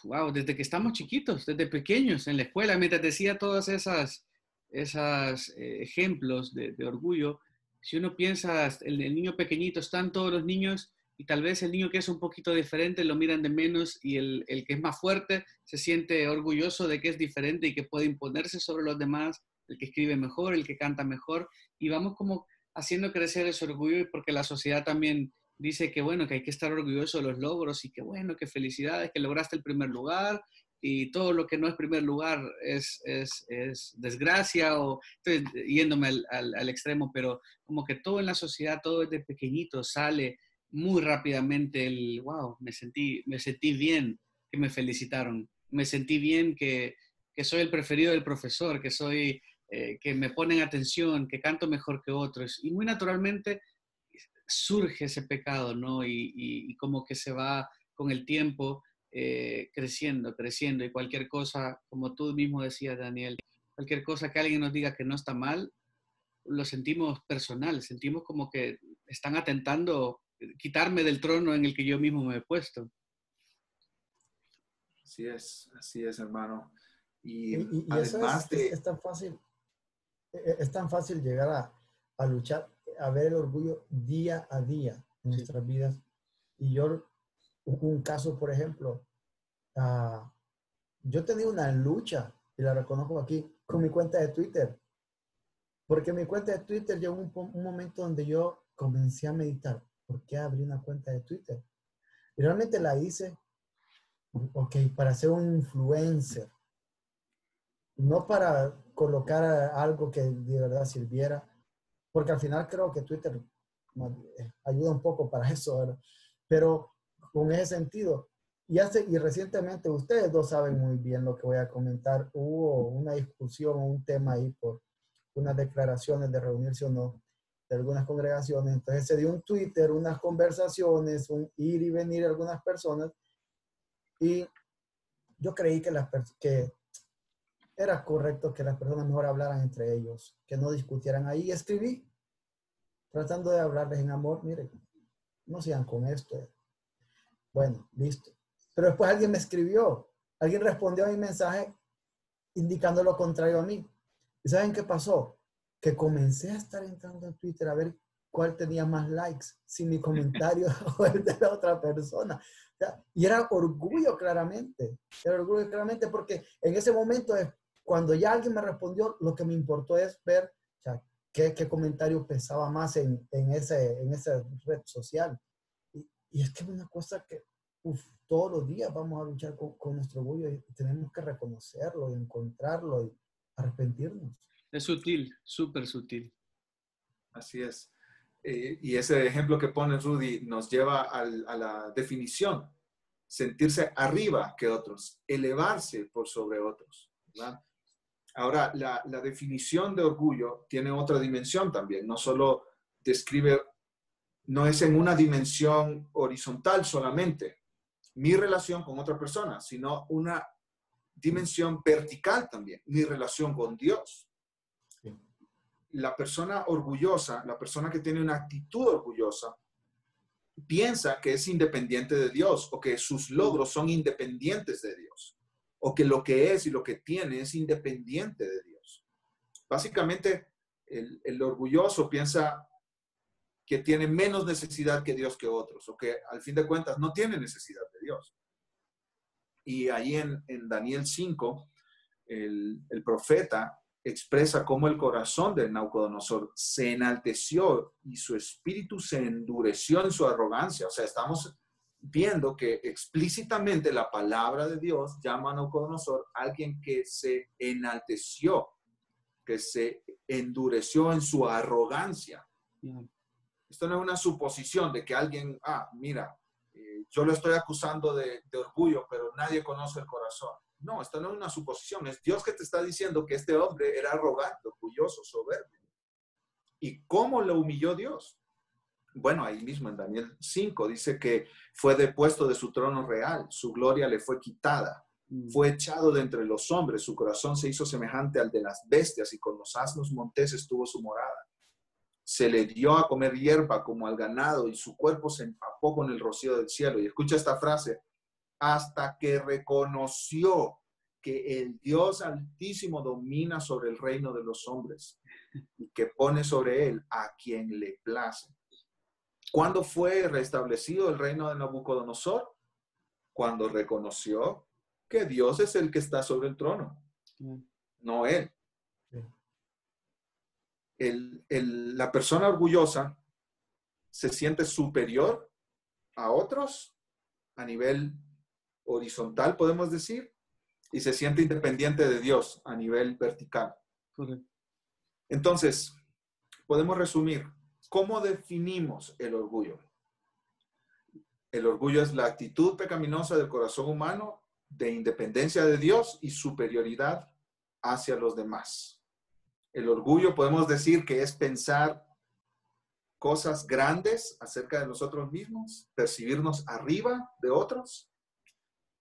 wow, desde que estamos chiquitos, desde pequeños en la escuela, mientras decía todas esas ejemplos de orgullo, si uno piensa, el niño pequeñito, están todos los niños y tal vez el niño que es un poquito diferente lo miran de menos y el que es más fuerte se siente orgulloso de que es diferente y que puede imponerse sobre los demás, el que escribe mejor, el que canta mejor, y vamos como haciendo crecer ese orgullo porque la sociedad también dice que bueno, que hay que estar orgulloso de los logros y que bueno, que felicidades, que lograste el primer lugar y todo lo que no es primer lugar es desgracia, o estoy yéndome al extremo, pero como que todo en la sociedad, todo desde pequeñito sale muy rápidamente wow, me sentí bien que me felicitaron, me sentí bien que soy el preferido del profesor, que me ponen atención, que canto mejor que otros, y muy naturalmente surge ese pecado, ¿no? Y como que se va con el tiempo creciendo, y cualquier cosa, como tú mismo decías, Daniel, cualquier cosa que alguien nos diga que no está mal, lo sentimos personal, sentimos como que están atentando quitarme del trono en el que yo mismo me he puesto. Así es, hermano. Y Y eso además de... es tan fácil llegar a luchar, a ver el orgullo día a día en nuestras vidas. Y yo, un caso, por ejemplo, yo tenía una lucha, y la reconozco aquí, con mi cuenta de Twitter. Porque mi cuenta de Twitter llegó un momento donde yo comencé a meditar. ¿Por qué abrí una cuenta de Twitter? Y realmente la hice, ok, para ser un influencer. No para colocar algo que de verdad sirviera. Porque al final creo que Twitter ayuda un poco para eso, ¿verdad? Pero con ese sentido. Y recientemente, ustedes dos saben muy bien lo que voy a comentar. Hubo una discusión, un tema ahí por unas declaraciones de reunirse o no de algunas congregaciones. Entonces se dio un Twitter, unas conversaciones, un ir y venir de algunas personas. Y yo creí que era correcto que las personas mejor hablaran entre ellos, que no discutieran ahí. Y escribí, tratando de hablarles en amor. Miren, no sigan con esto. Bueno, listo. Pero después alguien me escribió, alguien respondió a mi mensaje indicando lo contrario a mí. ¿Y saben qué pasó? Que comencé a estar entrando en Twitter a ver cuál tenía más likes, si mi comentario o el de la otra persona. O sea, y era orgullo claramente. Era orgullo claramente porque en ese momento, cuando ya alguien me respondió, lo que me importó es ver, o sea, qué comentario pesaba más en esa red social. Y es que es una cosa que todos los días vamos a luchar con nuestro orgullo y tenemos que reconocerlo y encontrarlo y arrepentirnos. Es sutil, súper sutil. Así es. Y ese ejemplo que pone Rudy nos lleva a la definición: sentirse arriba que otros, elevarse por sobre otros, ¿verdad? Ahora, la definición de orgullo tiene otra dimensión también. No solo describe, no es en una dimensión horizontal solamente, mi relación con otra persona, sino una dimensión vertical también, mi relación con Dios. Sí. La persona orgullosa, la persona que tiene una actitud orgullosa, piensa que es independiente de Dios, o que sus logros son independientes de Dios, o que lo que es y lo que tiene es independiente de Dios. Básicamente, el orgulloso piensa que tiene menos necesidad que Dios que otros, o que al fin de cuentas no tiene necesidad de Dios. Y ahí en Daniel 5, el profeta expresa cómo el corazón de Nabucodonosor se enalteció y su espíritu se endureció en su arrogancia. O sea, estamos viendo que explícitamente la palabra de Dios llama a Nabucodonosor alguien que se enalteció, que se endureció en su arrogancia. Esto no es una suposición de que alguien, mira, yo lo estoy acusando de orgullo, pero nadie conoce el corazón. No, esto no es una suposición. Es Dios que te está diciendo que este hombre era arrogante, orgulloso, soberbio. ¿Y cómo lo humilló Dios? Bueno, ahí mismo en Daniel 5 dice que fue depuesto de su trono real, su gloria le fue quitada, fue echado de entre los hombres, su corazón se hizo semejante al de las bestias y con los asnos monteses tuvo su morada. Se le dio a comer hierba como al ganado y su cuerpo se empapó con el rocío del cielo. Y escucha esta frase: hasta que reconoció que el Dios Altísimo domina sobre el reino de los hombres y que pone sobre él a quien le place. ¿Cuándo fue restablecido el reino de Nabucodonosor? Cuando reconoció que Dios es el que está sobre el trono, no él. La persona orgullosa se siente superior a otros a nivel horizontal, podemos decir, y se siente independiente de Dios a nivel vertical. Correcto. Entonces, podemos resumir, ¿cómo definimos el orgullo? El orgullo es la actitud pecaminosa del corazón humano de independencia de Dios y superioridad hacia los demás. El orgullo podemos decir que es pensar cosas grandes acerca de nosotros mismos, percibirnos arriba de otros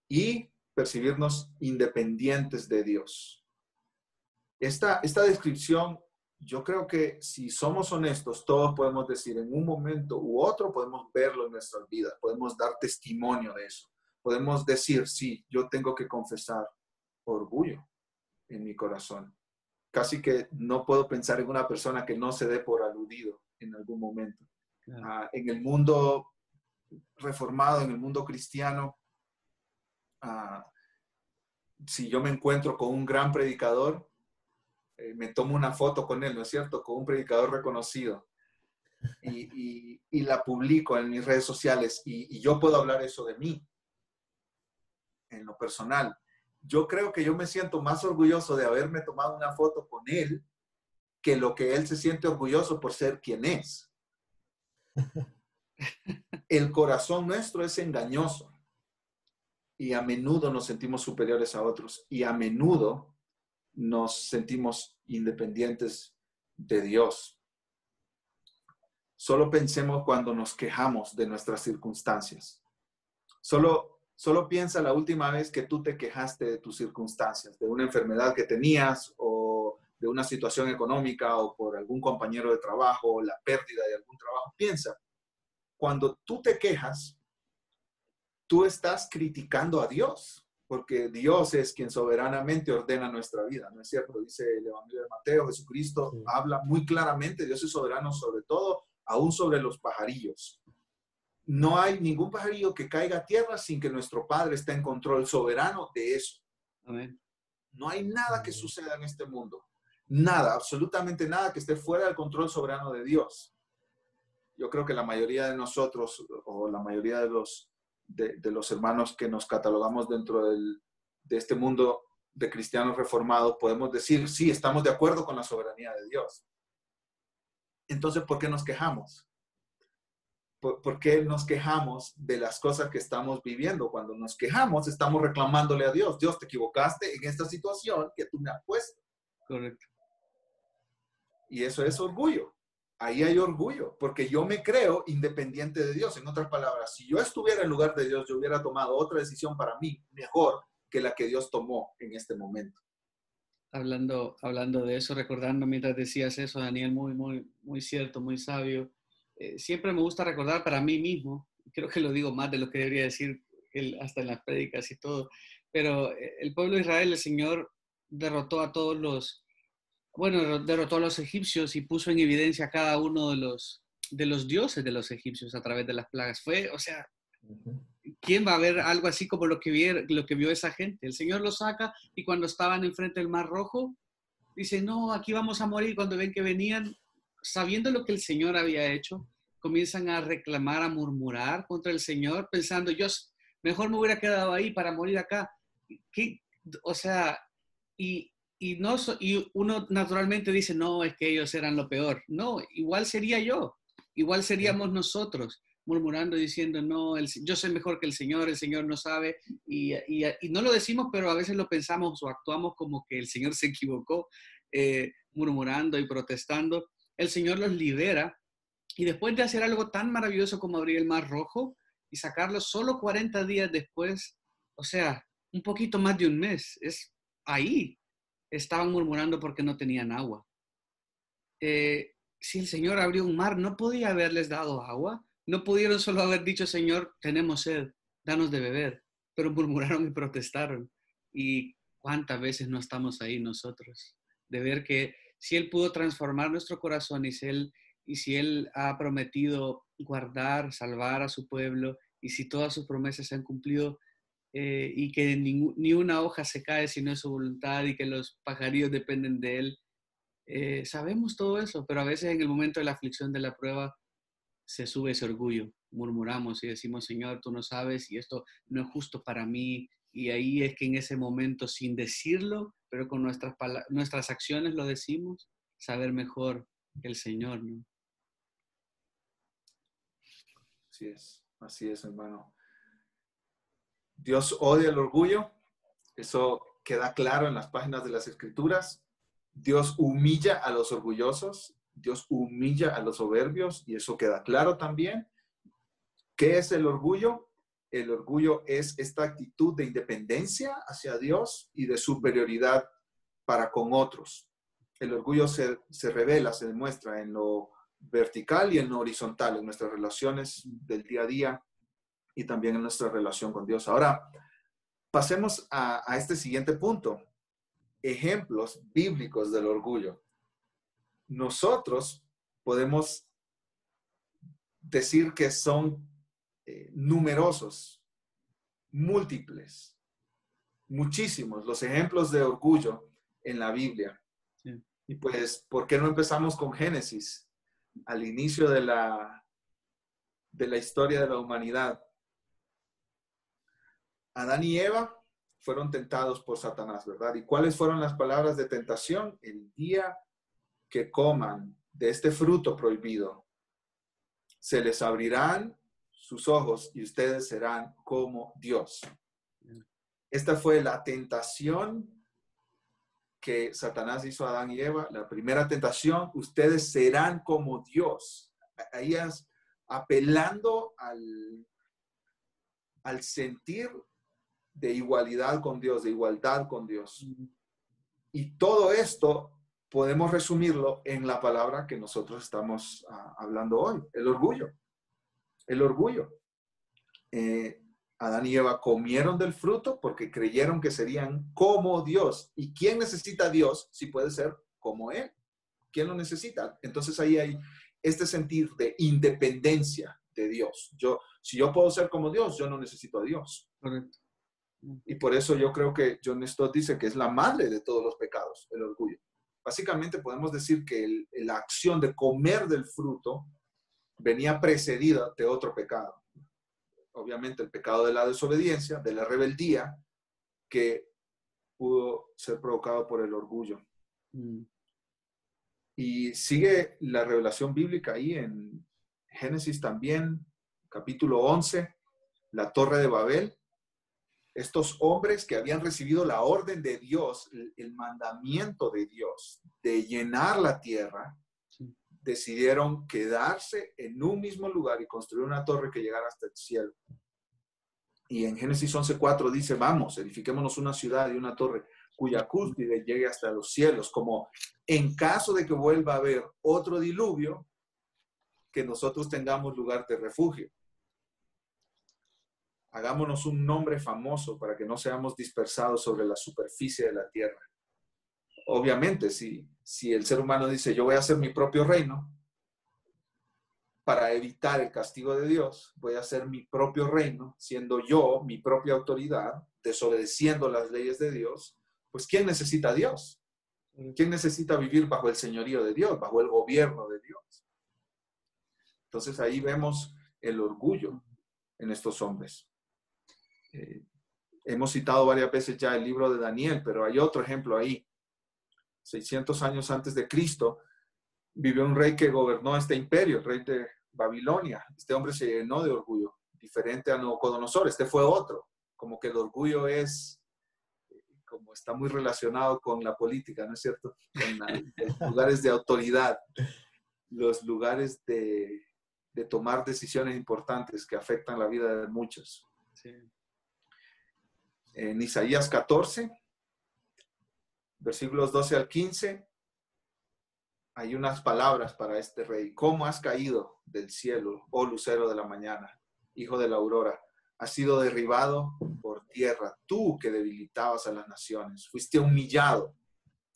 y percibirnos independientes de Dios. Esta descripción, yo creo que si somos honestos, todos podemos decir en un momento u otro, podemos verlo en nuestras vidas, podemos dar testimonio de eso. Podemos decir, sí, yo tengo que confesar orgullo en mi corazón. Casi que no puedo pensar en una persona que no se dé por aludido en algún momento. Claro. En el mundo reformado, en el mundo cristiano, si yo me encuentro con un gran predicador, me tomo una foto con él, ¿no es cierto? Con un predicador reconocido y la publico en mis redes sociales y yo puedo hablar eso de mí en lo personal. Yo creo que yo me siento más orgulloso de haberme tomado una foto con él que lo que él se siente orgulloso por ser quien es. El corazón nuestro es engañoso y a menudo nos sentimos superiores a otros y a menudo nos sentimos independientes de Dios. Solo pensemos cuando nos quejamos de nuestras circunstancias. Solo piensa la última vez que tú te quejaste de tus circunstancias, de una enfermedad que tenías o de una situación económica o por algún compañero de trabajo o la pérdida de algún trabajo. Piensa, cuando tú te quejas, tú estás criticando a Dios, porque Dios es quien soberanamente ordena nuestra vida, ¿no es cierto? Dice el Evangelio de Mateo, Jesucristo habla muy claramente, Dios es soberano sobre todo, aún sobre los pajarillos. No hay ningún pajarillo que caiga a tierra sin que nuestro Padre esté en control soberano de eso. Amén. No hay nada que suceda en este mundo. Nada, absolutamente nada que esté fuera del control soberano de Dios. Yo creo que la mayoría de nosotros, o la mayoría de los hermanos que nos catalogamos dentro de este mundo de cristianos reformados, podemos decir, sí, estamos de acuerdo con la soberanía de Dios. Entonces, ¿por qué nos quejamos? ¿Por qué nos quejamos de las cosas que estamos viviendo? Cuando nos quejamos, estamos reclamándole a Dios. Dios, te equivocaste en esta situación que tú me has puesto. Correcto. Y eso es orgullo. Ahí hay orgullo, porque yo me creo independiente de Dios. En otras palabras, si yo estuviera en lugar de Dios, yo hubiera tomado otra decisión para mí mejor que la que Dios tomó en este momento. Hablando de eso, recordando mientras decías eso, Daniel, muy cierto, muy sabio. Siempre me gusta recordar para mí mismo, creo que lo digo más de lo que debería decir hasta en las prédicas y todo, pero el pueblo de Israel, el Señor derrotó a derrotó a los egipcios y puso en evidencia a cada uno de los dioses de los egipcios a través de las plagas. ¿Quién va a ver algo así como lo que vio esa gente? El Señor los saca y cuando estaban enfrente del Mar Rojo, dicen, no, aquí vamos a morir. Cuando ven que venían, sabiendo lo que el Señor había hecho, comienzan a reclamar, a murmurar contra el Señor, pensando, yo mejor me hubiera quedado ahí para morir acá. ¿Qué? O sea, y uno naturalmente dice, no, es que ellos eran lo peor. No, igual sería yo, igual seríamos nosotros, murmurando, diciendo, no, yo soy mejor que el Señor no sabe, y no lo decimos, pero a veces lo pensamos o actuamos como que el Señor se equivocó, murmurando y protestando. El Señor los libera, y después de hacer algo tan maravilloso como abrir el Mar Rojo y sacarlos solo 40 días después, o sea, un poquito más de un mes, es ahí. Estaban murmurando porque no tenían agua. Si el Señor abrió un mar, ¿no podía haberles dado agua? No pudieron solo haber dicho, Señor, tenemos sed, danos de beber, pero murmuraron y protestaron. ¿Y cuántas veces no estamos ahí nosotros? De ver que si Él pudo transformar nuestro corazón y si Él ha prometido guardar, salvar a su pueblo, y si todas sus promesas se han cumplido, y que ni una hoja se cae si no es su voluntad y que los pajarillos dependen de Él. Sabemos todo eso, pero a veces en el momento de la aflicción, de la prueba, se sube ese orgullo, murmuramos y decimos, Señor, tú no sabes y esto no es justo para mí y ahí es que en ese momento, sin decirlo, pero con nuestras acciones lo decimos, saber mejor el Señor, ¿no? Así es, hermano. Dios odia el orgullo, eso queda claro en las páginas de las Escrituras. Dios humilla a los orgullosos, Dios humilla a los soberbios, y eso queda claro también. ¿Qué es el orgullo? El orgullo es esta actitud de independencia hacia Dios y de superioridad para con otros. El orgullo se revela, se demuestra en lo vertical y en lo horizontal, en nuestras relaciones del día a día y también en nuestra relación con Dios. Ahora, pasemos a este siguiente punto. Ejemplos bíblicos del orgullo. Nosotros podemos decir que son numerosos, múltiples, muchísimos los ejemplos de orgullo en la Biblia. Sí. Y pues, ¿por qué no empezamos con Génesis, al inicio de la historia de la humanidad? Adán y Eva fueron tentados por Satanás, ¿verdad? ¿Y cuáles fueron las palabras de tentación? El día que coman de este fruto prohibido, se les abrirán sus ojos y ustedes serán como Dios. Esta fue la tentación que Satanás hizo a Adán y Eva. La primera tentación, ustedes serán como Dios. Ahí es apelando al sentir de igualdad con Dios, de igualdad con Dios. Y todo esto podemos resumirlo en la palabra que nosotros estamos hablando hoy, el orgullo. El orgullo. Adán y Eva comieron del fruto porque creyeron que serían como Dios. ¿Y quién necesita a Dios si puede ser como Él? ¿Quién lo necesita? Entonces ahí hay este sentir de independencia de Dios. Si yo puedo ser como Dios, yo no necesito a Dios. Correcto. Y por eso yo creo que John Stott dice que es la madre de todos los pecados, el orgullo. Básicamente podemos decir que la acción de comer del fruto venía precedida de otro pecado. Obviamente el pecado de la desobediencia, de la rebeldía, que pudo ser provocado por el orgullo. Y sigue la revelación bíblica ahí en Génesis también, capítulo 11, la Torre de Babel. Estos hombres que habían recibido la orden de Dios, el mandamiento de Dios de llenar la tierra, decidieron quedarse en un mismo lugar y construir una torre que llegara hasta el cielo. Y en Génesis 11:4 dice, vamos, edifiquémonos una ciudad y una torre cuya cúspide llegue hasta los cielos, como en caso de que vuelva a haber otro diluvio, que nosotros tengamos lugar de refugio. Hagámonos un nombre famoso para que no seamos dispersados sobre la superficie de la tierra. Obviamente, si el ser humano dice, yo voy a hacer mi propio reino, para evitar el castigo de Dios, voy a hacer mi propio reino, siendo yo mi propia autoridad, desobedeciendo las leyes de Dios, pues ¿quién necesita a Dios? ¿Quién necesita vivir bajo el señorío de Dios, bajo el gobierno de Dios? Entonces ahí vemos el orgullo en estos hombres. Hemos citado varias veces ya el libro de Daniel, pero hay otro ejemplo ahí. 600 años antes de Cristo, vivió un rey que gobernó este imperio, el rey de Babilonia. Este hombre se llenó de orgullo, diferente a Nabucodonosor. Este fue otro. Como que el orgullo como está muy relacionado con la política, ¿no es cierto? Con los lugares de autoridad, los lugares de tomar decisiones importantes que afectan la vida de muchos. Sí. En Isaías 14, versículos 12 al 15, hay unas palabras para este rey. ¿Cómo has caído del cielo, oh lucero de la mañana, hijo de la aurora? Has sido derribado por tierra, tú que debilitabas a las naciones. Fuiste humillado.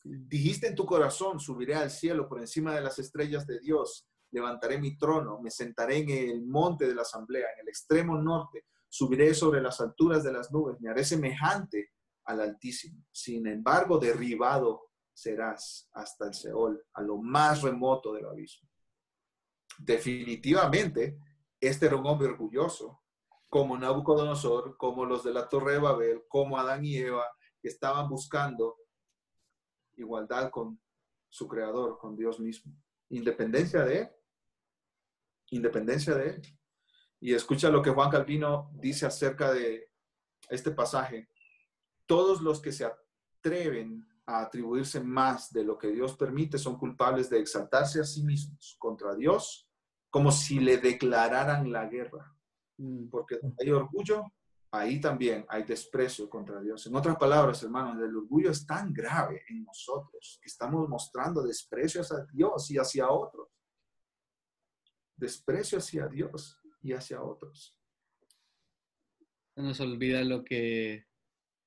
Dijiste en tu corazón, subiré al cielo por encima de las estrellas de Dios. Levantaré mi trono, me sentaré en el monte de la asamblea, en el extremo norte. Subiré sobre las alturas de las nubes, me haré semejante al Altísimo. Sin embargo, derribado serás hasta el Seol, a lo más remoto del abismo. Definitivamente, este era un hombre orgulloso, como Nabucodonosor, como los de la Torre de Babel, como Adán y Eva, que estaban buscando igualdad con su creador, con Dios mismo. Independencia de él. Independencia de él. Y escucha lo que Juan Calvino dice acerca de este pasaje. Todos los que se atreven a atribuirse más de lo que Dios permite son culpables de exaltarse a sí mismos contra Dios, como si le declararan la guerra. Porque hay orgullo, ahí también hay desprecio contra Dios. En otras palabras, hermanos, el orgullo es tan grave en nosotros que estamos mostrando desprecio hacia Dios y hacia otros. Desprecio hacia Dios y hacia otros. No nos olvida lo que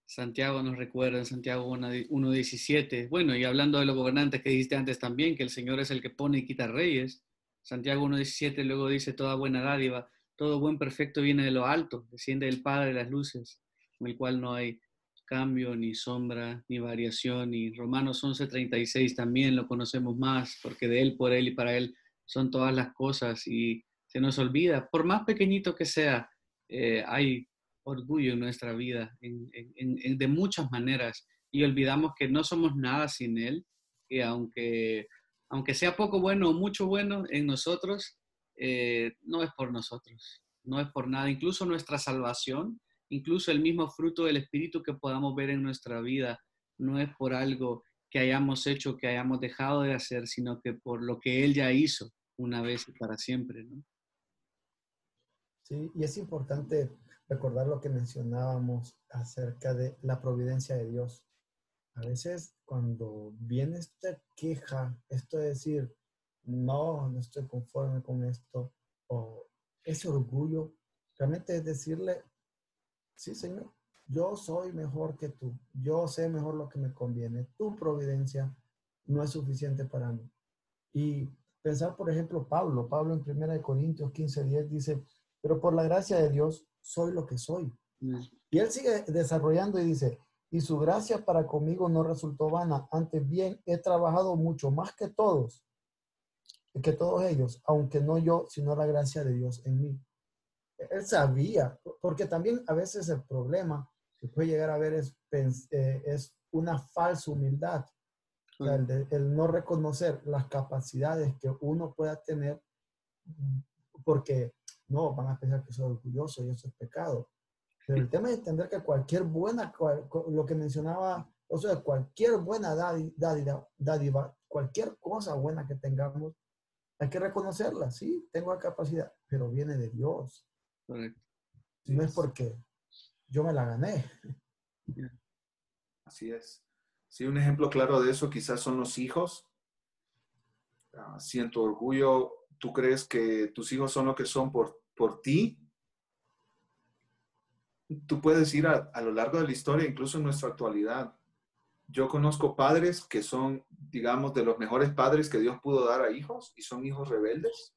Santiago nos recuerda en Santiago 1:17. Bueno, y hablando de los gobernantes que dijiste antes también, que el Señor es el que pone y quita reyes. Santiago 1:17 luego dice, toda buena dádiva, todo buen perfecto viene de lo alto, desciende del Padre de las luces, en el cual no hay cambio, ni sombra, ni variación. Y Romanos 11:36 también lo conocemos más, porque de Él, por Él y para Él son todas las cosas. Y se nos olvida, por más pequeñito que sea, hay orgullo en nuestra vida de muchas maneras, y olvidamos que no somos nada sin Él, que aunque sea poco bueno o mucho bueno en nosotros, no es por nosotros, no es por nada. Incluso nuestra salvación, incluso el mismo fruto del Espíritu que podamos ver en nuestra vida, no es por algo que hayamos hecho, que hayamos dejado de hacer, sino que por lo que Él ya hizo una vez y para siempre, ¿no? Sí, y es importante recordar lo que mencionábamos acerca de la providencia de Dios. A veces cuando viene esta queja, esto de decir, no estoy conforme con esto, o ese orgullo, realmente es decirle, sí, Señor, yo soy mejor que tú, yo sé mejor lo que me conviene, tu providencia no es suficiente para mí. Y pensar, por ejemplo, Pablo en 1 Corintios 15:10 dice, pero por la gracia de Dios soy lo que soy. Y él sigue desarrollando y dice, y su gracia para conmigo no resultó vana, antes bien he trabajado mucho más que todos ellos, aunque no yo, sino la gracia de Dios en mí. Él sabía, porque también a veces el problema que puede llegar a ver es una falsa humildad. O sea, el no reconocer las capacidades que uno pueda tener, porque no, van a pensar que soy orgulloso y eso es pecado. Pero el tema es entender que cualquier buena, lo que mencionaba, o sea, cualquier buena dádiva, cualquier cosa buena que tengamos, hay que reconocerla, sí, tengo la capacidad, pero viene de Dios. Correcto. No es porque yo me la gané. Así es. Sí, un ejemplo claro de eso quizás son los hijos. Si en tu orgullo tú crees que tus hijos son lo que son por ti, tú puedes ir a lo largo de la historia, incluso en nuestra actualidad. Yo conozco padres que son, digamos, de los mejores padres que Dios pudo dar a hijos y son hijos rebeldes.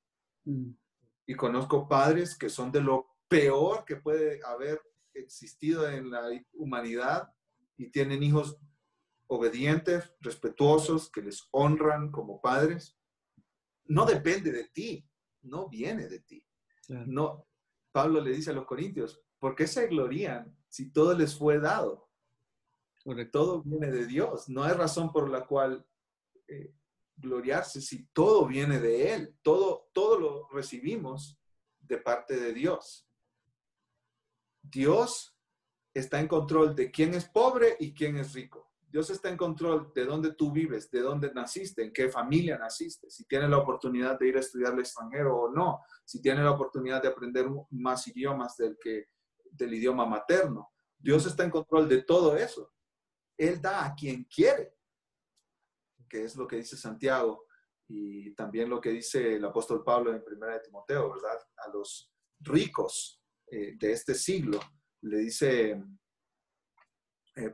Y conozco padres que son de lo peor que puede haber existido en la humanidad y tienen hijos obedientes, respetuosos, que les honran como padres. No depende de ti, no viene de ti. Claro. No, Pablo le dice a los corintios, ¿por qué se glorían si todo les fue dado? Correcto. Todo viene de Dios. No hay razón por la cual gloriarse si todo viene de Él. Todo lo recibimos de parte de Dios. Dios está en control de quién es pobre y quién es rico. Dios está en control de dónde tú vives, de dónde naciste, en qué familia naciste, si tienes la oportunidad de ir a estudiar al extranjero o no, si tienes la oportunidad de aprender más idiomas del idioma materno. Dios está en control de todo eso. Él da a quien quiere, que es lo que dice Santiago y también lo que dice el apóstol Pablo en 1 de Timoteo, ¿verdad? A los ricos de este siglo, le dice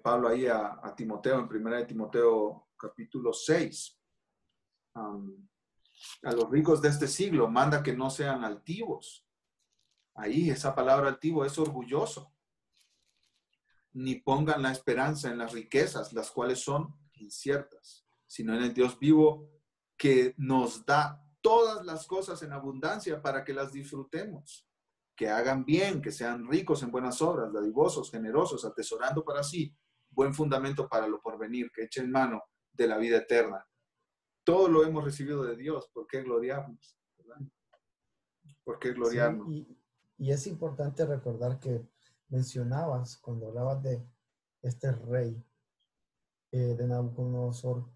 Pablo ahí a Timoteo, en 1 de Timoteo capítulo 6, a los ricos de este siglo, manda que no sean altivos. Ahí esa palabra altivo es orgulloso. Ni pongan la esperanza en las riquezas, las cuales son inciertas, sino en el Dios vivo que nos da todas las cosas en abundancia para que las disfrutemos. que hagan bien, que sean ricos en buenas obras, dadivosos, generosos, atesorando para sí buen fundamento para lo porvenir, que echen mano de la vida eterna. Todo lo hemos recibido de Dios. ¿Por qué gloriarnos? ¿Verdad? ¿Por qué gloriarnos? Sí, y es importante recordar que mencionabas, cuando hablabas de este rey de Nabucodonosor,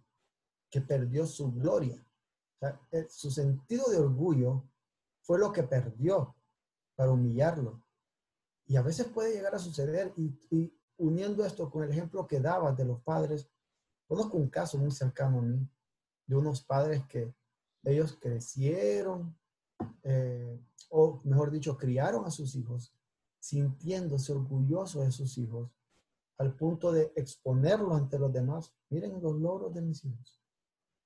que perdió su gloria. O sea, su sentido de orgullo fue lo que perdió para humillarlo. Y a veces puede llegar a suceder, y uniendo esto con el ejemplo que dabas de los padres, conozco un caso muy cercano a mí, de unos padres que ellos crecieron, o mejor dicho, criaron a sus hijos, sintiéndose orgullosos de sus hijos, al punto de exponerlos ante los demás. Miren los logros de mis hijos,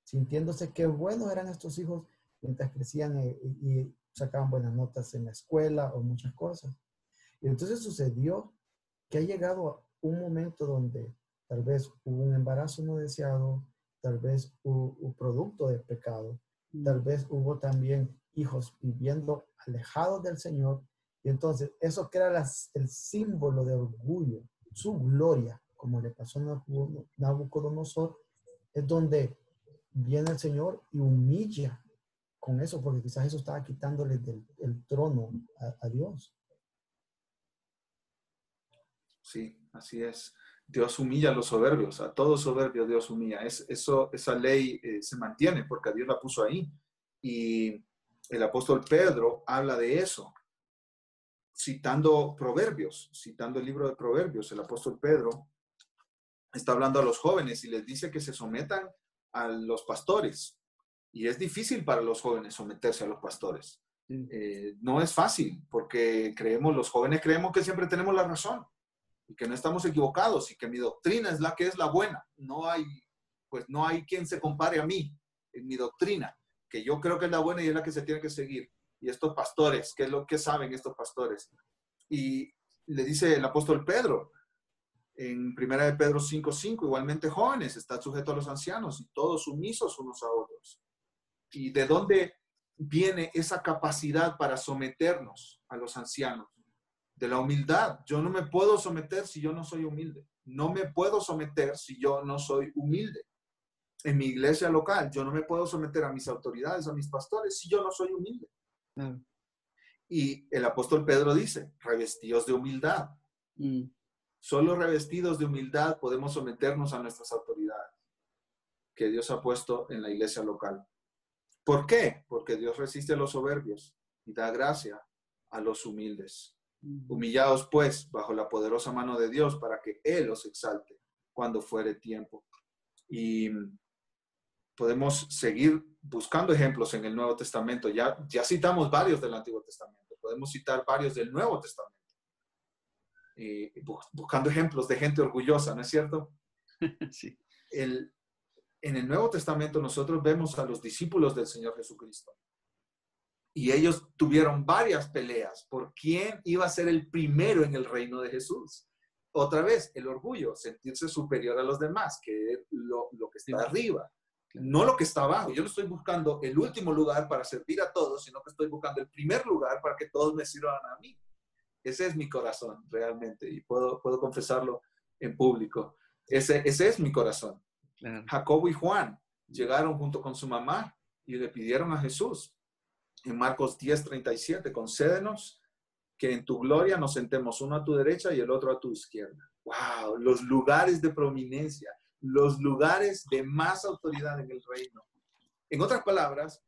sintiéndose qué buenos eran estos hijos mientras crecían y sacaban buenas notas en la escuela o muchas cosas. Y entonces sucedió que ha llegado un momento donde tal vez hubo un embarazo no deseado, tal vez hubo producto de pecado, tal vez hubo también hijos viviendo alejados del Señor, y entonces eso crea el símbolo de orgullo, su gloria, como le pasó a Nabucodonosor, es donde viene el Señor y humilla con eso, porque quizás eso estaba quitándole el trono a Dios. Sí, así es. Dios humilla a los soberbios, a todo soberbio Dios humilla. Esa ley se mantiene porque Dios la puso ahí. Y el apóstol Pedro habla de eso, citando Proverbios, citando el libro de Proverbios. El apóstol Pedro está hablando a los jóvenes y les dice que se sometan a los pastores. Y es difícil para los jóvenes someterse a los pastores. No es fácil porque los jóvenes creemos que siempre tenemos la razón y que no estamos equivocados y que mi doctrina es la que es la buena. No hay quien se compare a mí en mi doctrina, que yo creo que es la buena y es la que se tiene que seguir. Y estos pastores, ¿qué es lo que saben estos pastores? Y le dice el apóstol Pedro, en 1 de Pedro 5:5, igualmente jóvenes, están sujetos a los ancianos y todos sumisos unos a otros. ¿Y de dónde viene esa capacidad para someternos a los ancianos? De la humildad. Yo no me puedo someter si yo no soy humilde. No me puedo someter si yo no soy humilde. En mi iglesia local, yo no me puedo someter a mis autoridades, a mis pastores, si yo no soy humilde. Y el apóstol Pedro dice, revestidos de humildad. Solo revestidos de humildad podemos someternos a nuestras autoridades que Dios ha puesto en la iglesia local. ¿Por qué? Porque Dios resiste a los soberbios y da gracia a los humildes. Humillaos pues bajo la poderosa mano de Dios para que Él os exalte cuando fuere tiempo. Y podemos seguir buscando ejemplos en el Nuevo Testamento. Ya citamos varios del Antiguo Testamento. Podemos citar varios del Nuevo Testamento. Buscando ejemplos de gente orgullosa, ¿no es cierto? Sí. En el Nuevo Testamento nosotros vemos a los discípulos del Señor Jesucristo. Y ellos tuvieron varias peleas por quién iba a ser el primero en el reino de Jesús. Otra vez, el orgullo, sentirse superior a los demás, que es lo que está arriba, no lo que está abajo. Yo no estoy buscando el último lugar para servir a todos, sino que estoy buscando el primer lugar para que todos me sirvan a mí. Ese es mi corazón, realmente, y puedo confesarlo en público. Ese es mi corazón. Claro. Jacobo y Juan llegaron junto con su mamá y le pidieron a Jesús, en Marcos 10:37, concédenos que en tu gloria nos sentemos uno a tu derecha y el otro a tu izquierda. ¡Wow! Los lugares de prominencia, los lugares de más autoridad en el reino. En otras palabras,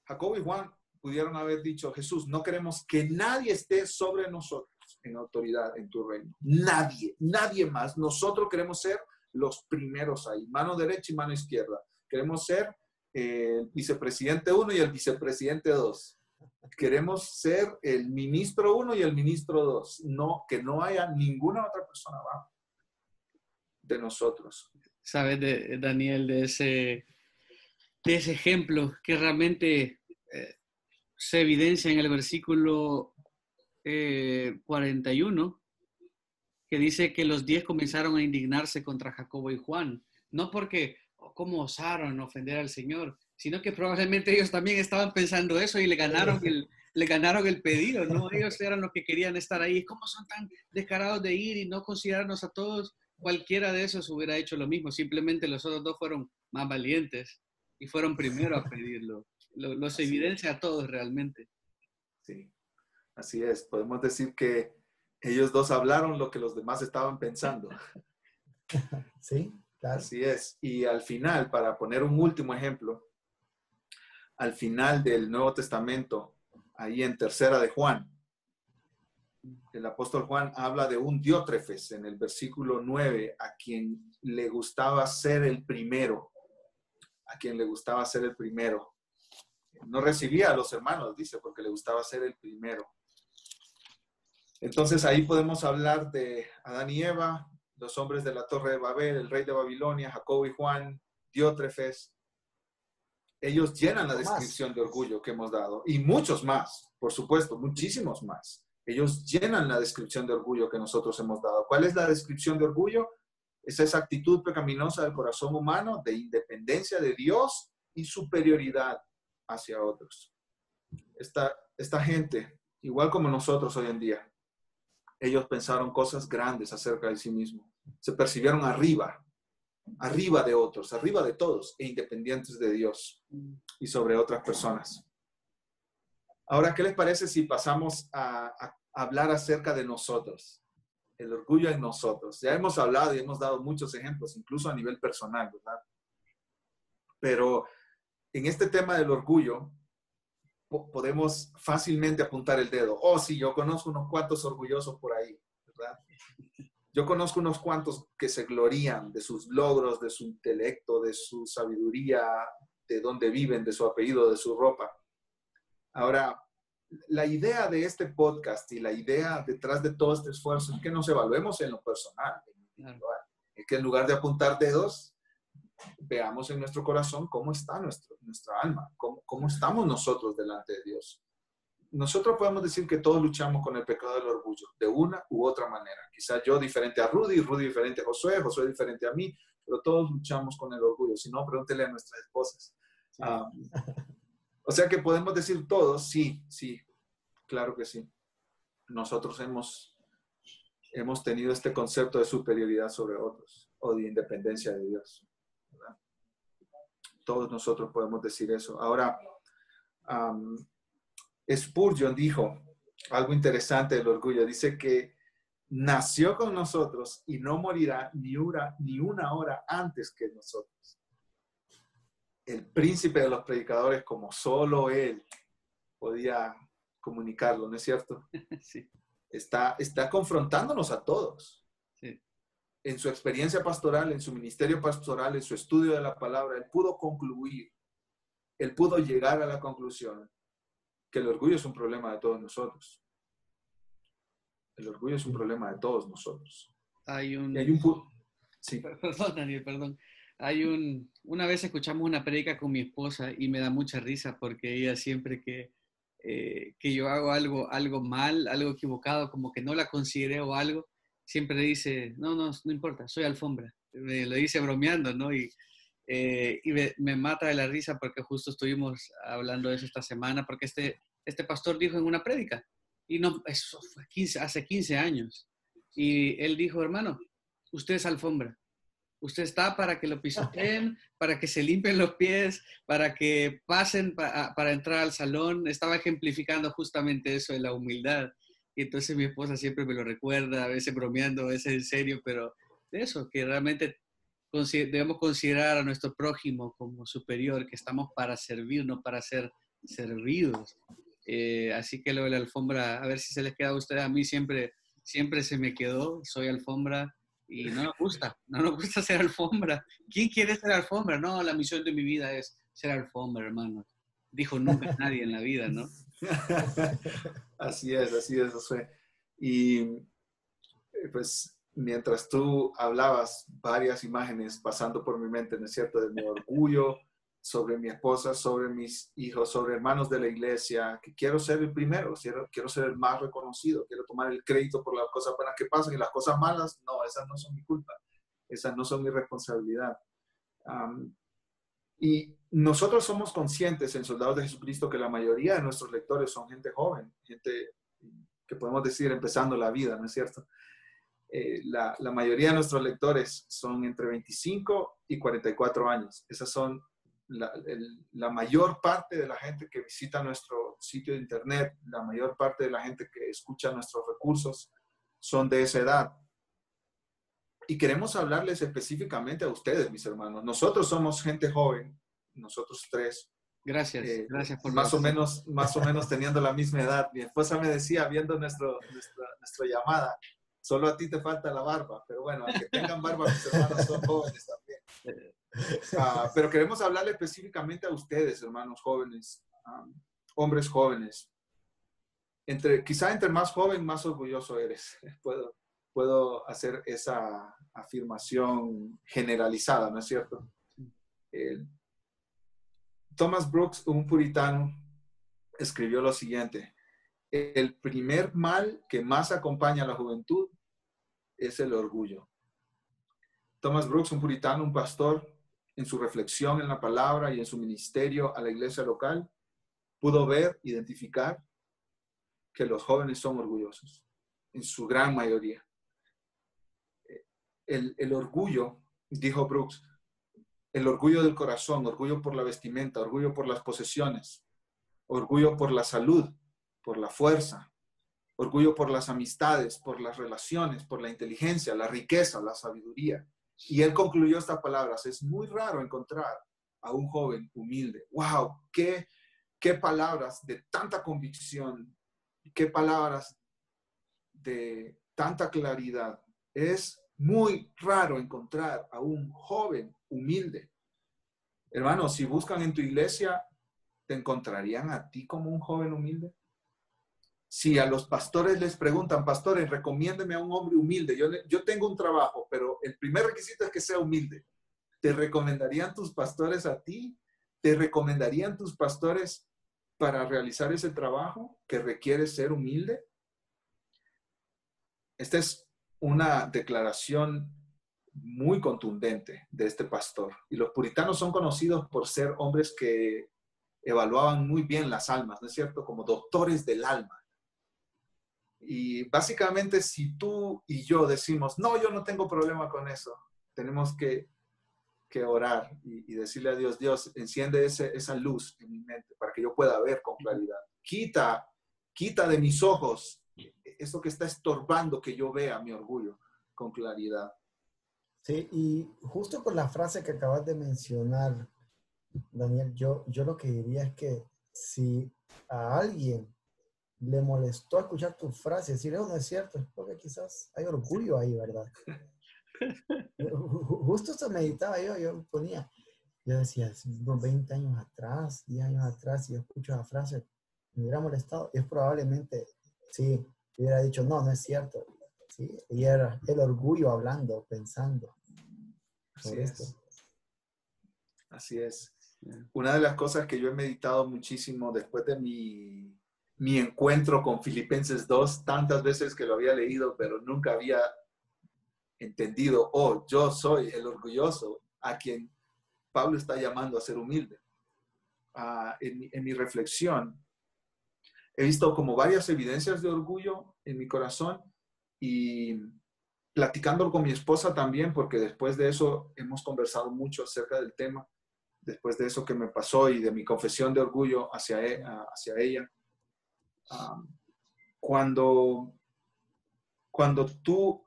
Jacobo y Juan pudieron haber dicho, Jesús, no queremos que nadie esté sobre nosotros en autoridad en tu reino. Nadie más. Nosotros queremos ser los primeros ahí, mano derecha y mano izquierda. Queremos ser el vicepresidente 1 y el vicepresidente 2. Queremos ser el ministro 1 y el ministro 2. No, que no haya ninguna otra persona abajo de nosotros. Sabes, Daniel, de ese ejemplo que realmente se evidencia en el versículo 41, que dice que los 10 comenzaron a indignarse contra Jacobo y Juan, no porque cómo osaron ofender al Señor, sino que probablemente ellos también estaban pensando eso y le ganaron le ganaron el pedido, ¿no? Ellos eran los que querían estar ahí. ¿Cómo son tan descarados de ir y no considerarnos a todos? Cualquiera de esos hubiera hecho lo mismo. Simplemente los otros dos fueron más valientes y fueron primero a pedirlo. Los evidencia a todos realmente. Sí, así es. Podemos decir que ellos dos hablaron lo que los demás estaban pensando. Sí, claro. Así es. Y al final, para poner un último ejemplo, al final del Nuevo Testamento, ahí en Tercera de Juan, el apóstol Juan habla de un Diótrefes en el versículo 9, a quien le gustaba ser el primero, a quien le gustaba ser el primero. No recibía a los hermanos, dice, porque le gustaba ser el primero. Entonces ahí podemos hablar de Adán y Eva, los hombres de la Torre de Babel, el rey de Babilonia, Jacobo y Juan, Diótrefes. Ellos llenan la descripción de orgullo que hemos dado. Y muchos más, por supuesto, muchísimos más. Ellos llenan la descripción de orgullo que nosotros hemos dado. ¿Cuál es la descripción de orgullo? Es esa actitud pecaminosa del corazón humano de independencia de Dios y superioridad hacia otros. Esta gente, igual como nosotros hoy en día, ellos pensaron cosas grandes acerca de sí mismos. Se percibieron arriba de otros, arriba de todos, e independientes de Dios y sobre otras personas. Ahora, ¿qué les parece si pasamos a hablar acerca de nosotros? El orgullo en nosotros. Ya hemos hablado y hemos dado muchos ejemplos, incluso a nivel personal, ¿verdad? Pero en este tema del orgullo, podemos fácilmente apuntar el dedo. Oh, sí, yo conozco unos cuantos orgullosos por ahí, ¿verdad? Yo conozco unos cuantos que se glorían de sus logros, de su intelecto, de su sabiduría, de dónde viven, de su apellido, de su ropa. Ahora, la idea de este podcast y la idea detrás de todo este esfuerzo es que nos evaluemos en lo personal, en lo individual. Es que en lugar de apuntar dedos, veamos en nuestro corazón cómo está nuestra alma, cómo estamos nosotros delante de Dios. Nosotros podemos decir que todos luchamos con el pecado del orgullo, de una u otra manera. Quizás yo diferente a Rudy, Rudy diferente a Josué, Josué diferente a mí, pero todos luchamos con el orgullo. Si no, pregúntele a nuestras esposas. Sí. O sea que podemos decir todos, sí, claro que sí. Nosotros hemos tenido este concepto de superioridad sobre otros o de independencia de Dios, ¿verdad? Todos nosotros podemos decir eso. Ahora, Spurgeon dijo algo interesante del orgullo. Dice que nació con nosotros y no morirá ni una hora antes que nosotros. El príncipe de los predicadores, como solo él podía comunicarlo, ¿no es cierto? Sí. Está confrontándonos a todos. Sí. En su experiencia pastoral, en su ministerio pastoral, en su estudio de la palabra, él pudo concluir, él pudo llegar a la conclusión que el orgullo es un problema de todos nosotros. El orgullo es un problema de todos nosotros. Sí. Perdón, Daniel, perdón. Una vez escuchamos una prédica con mi esposa y me da mucha risa porque ella siempre que yo hago algo mal, algo equivocado, como que no la consideré o algo, siempre dice, no importa, soy alfombra. Lo dice bromeando, ¿no? Y me mata de la risa porque justo estuvimos hablando de eso esta semana, porque este pastor dijo en una prédica, y no, eso fue hace 15 años, y él dijo, hermano, usted es alfombra. Usted está para que lo pisoteen, para que se limpien los pies, para que pasen para entrar al salón. Estaba ejemplificando justamente eso de la humildad. Y entonces mi esposa siempre me lo recuerda, a veces bromeando, a veces en serio, pero de eso, que realmente debemos considerar a nuestro prójimo como superior, que estamos para servir, no para ser servidos. Así que lo de la alfombra, a ver si se les queda a ustedes. A mí siempre se me quedó, soy alfombra. Y no nos gusta ser alfombra. ¿Quién quiere ser alfombra? No, la misión de mi vida es ser alfombra, hermano. Dijo nunca nadie en la vida, ¿no? Así es, Josué. Y pues mientras tú hablabas, varias imágenes pasando por mi mente, ¿no es cierto? De mi orgullo sobre mi esposa, sobre mis hijos, sobre hermanos de la iglesia, que quiero ser el primero, quiero ser el más reconocido, quiero tomar el crédito por las cosas buenas que pasan y las cosas malas, no, esas no son mi culpa, esas no son mi responsabilidad. Y nosotros somos conscientes en Soldados de Jesucristo que la mayoría de nuestros lectores son gente joven, gente que podemos decir empezando la vida, ¿no es cierto? La mayoría de nuestros lectores son entre 25 y 44 años. Esas son la mayor parte de la gente que visita nuestro sitio de internet, la mayor parte de la gente que escucha nuestros recursos son de esa edad. Y queremos hablarles específicamente a ustedes, mis hermanos. Nosotros somos gente joven, nosotros tres. Gracias por más o menos teniendo la misma edad. Mi esposa me decía, viendo nuestra llamada, solo a ti te falta la barba. Pero bueno, aunque tengan barba, mis hermanos son jóvenes también. Pero queremos hablarle específicamente a ustedes, hermanos jóvenes, hombres jóvenes. Quizá entre más joven, más orgulloso eres. Puedo hacer esa afirmación generalizada, ¿no es cierto? Thomas Brooks, un puritano, escribió lo siguiente: el primer mal que más acompaña a la juventud es el orgullo. Thomas Brooks, un puritano, un pastor, en su reflexión en la palabra y en su ministerio a la iglesia local, pudo ver, identificar que los jóvenes son orgullosos, en su gran mayoría. El orgullo, dijo Brooks, el orgullo del corazón, orgullo por la vestimenta, orgullo por las posesiones, orgullo por la salud, por la fuerza, orgullo por las amistades, por las relaciones, por la inteligencia, la riqueza, la sabiduría. Y él concluyó estas palabras: es muy raro encontrar a un joven humilde. ¡Wow! ¡Qué palabras de tanta convicción! ¡Qué palabras de tanta claridad! Es muy raro encontrar a un joven humilde. Hermanos, si buscan en tu iglesia, ¿te encontrarían a ti como un joven humilde? Si a los pastores les preguntan, pastores, recomiéndeme a un hombre humilde. Yo tengo un trabajo, pero el primer requisito es que sea humilde. ¿Te recomendarían tus pastores a ti? ¿Te recomendarían tus pastores para realizar ese trabajo que requiere ser humilde? Esta es una declaración muy contundente de este pastor. Y los puritanos son conocidos por ser hombres que evaluaban muy bien las almas, ¿no es cierto? Como doctores del alma. Y básicamente, si tú y yo decimos, no, yo no tengo problema con eso, tenemos que orar y decirle a Dios: Dios, enciende esa luz en mi mente para que yo pueda ver con claridad. Quita de mis ojos eso que está estorbando que yo vea mi orgullo con claridad. Sí, y justo con la frase que acabas de mencionar, Daniel, yo lo que diría es que si a alguien le molestó escuchar tu frase, decir eso no es cierto, es porque quizás hay orgullo ahí, ¿verdad? Justo eso meditaba yo ponía, yo decía, unos 20 años atrás, 10 años atrás, si yo escucho esa frase, me hubiera molestado. Es probablemente, sí, hubiera dicho, no es cierto. Sí, y era el orgullo hablando, pensando sobre esto. Así es. Una de las cosas que yo he meditado muchísimo después de mi encuentro con Filipenses 2, tantas veces que lo había leído, pero nunca había entendido, yo soy el orgulloso a quien Pablo está llamando a ser humilde. En mi reflexión, he visto como varias evidencias de orgullo en mi corazón, y platicando con mi esposa también, porque después de eso hemos conversado mucho acerca del tema, después de eso que me pasó y de mi confesión de orgullo hacia ella. Cuando tú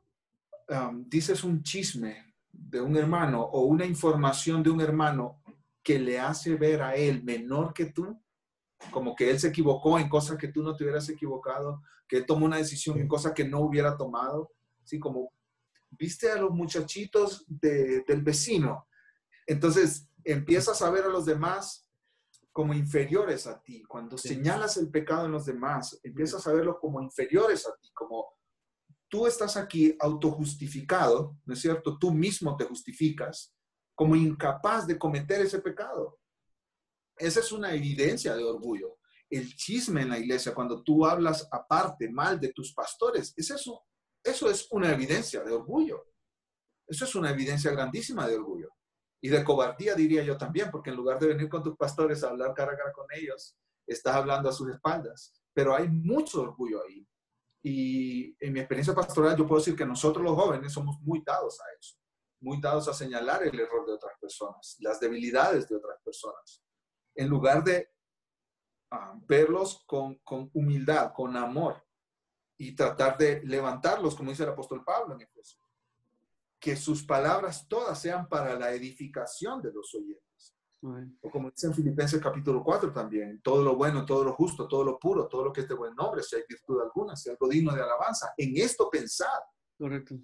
dices un chisme de un hermano o una información de un hermano que le hace ver a él menor que tú, como que él se equivocó en cosas que tú no te hubieras equivocado, que él tomó una decisión en cosas que no hubiera tomado, ¿sí? Como viste a los muchachitos del vecino, entonces empiezas a ver a los demás como inferiores a ti. Cuando señalas el pecado en los demás, empiezas a verlos como inferiores a ti, como tú estás aquí autojustificado, ¿no es cierto? Tú mismo te justificas como incapaz de cometer ese pecado. Esa es una evidencia de orgullo. El chisme en la iglesia, cuando tú hablas aparte mal de tus pastores, es eso. Eso es una evidencia de orgullo. Eso es una evidencia grandísima de orgullo. Y de cobardía diría yo también, porque en lugar de venir con tus pastores a hablar cara a cara con ellos, estás hablando a sus espaldas. Pero hay mucho orgullo ahí. Y en mi experiencia pastoral yo puedo decir que nosotros los jóvenes somos muy dados a eso, muy dados a señalar el error de otras personas, las debilidades de otras personas, en lugar de verlos con humildad, con amor y tratar de levantarlos, como dice el apóstol Pablo en Efesios. Que sus palabras todas sean para la edificación de los oyentes. O como dice en Filipenses capítulo 4 también, todo lo bueno, todo lo justo, todo lo puro, todo lo que es de buen nombre, si hay virtud alguna, si hay algo digno de alabanza, en esto pensad. Correcto.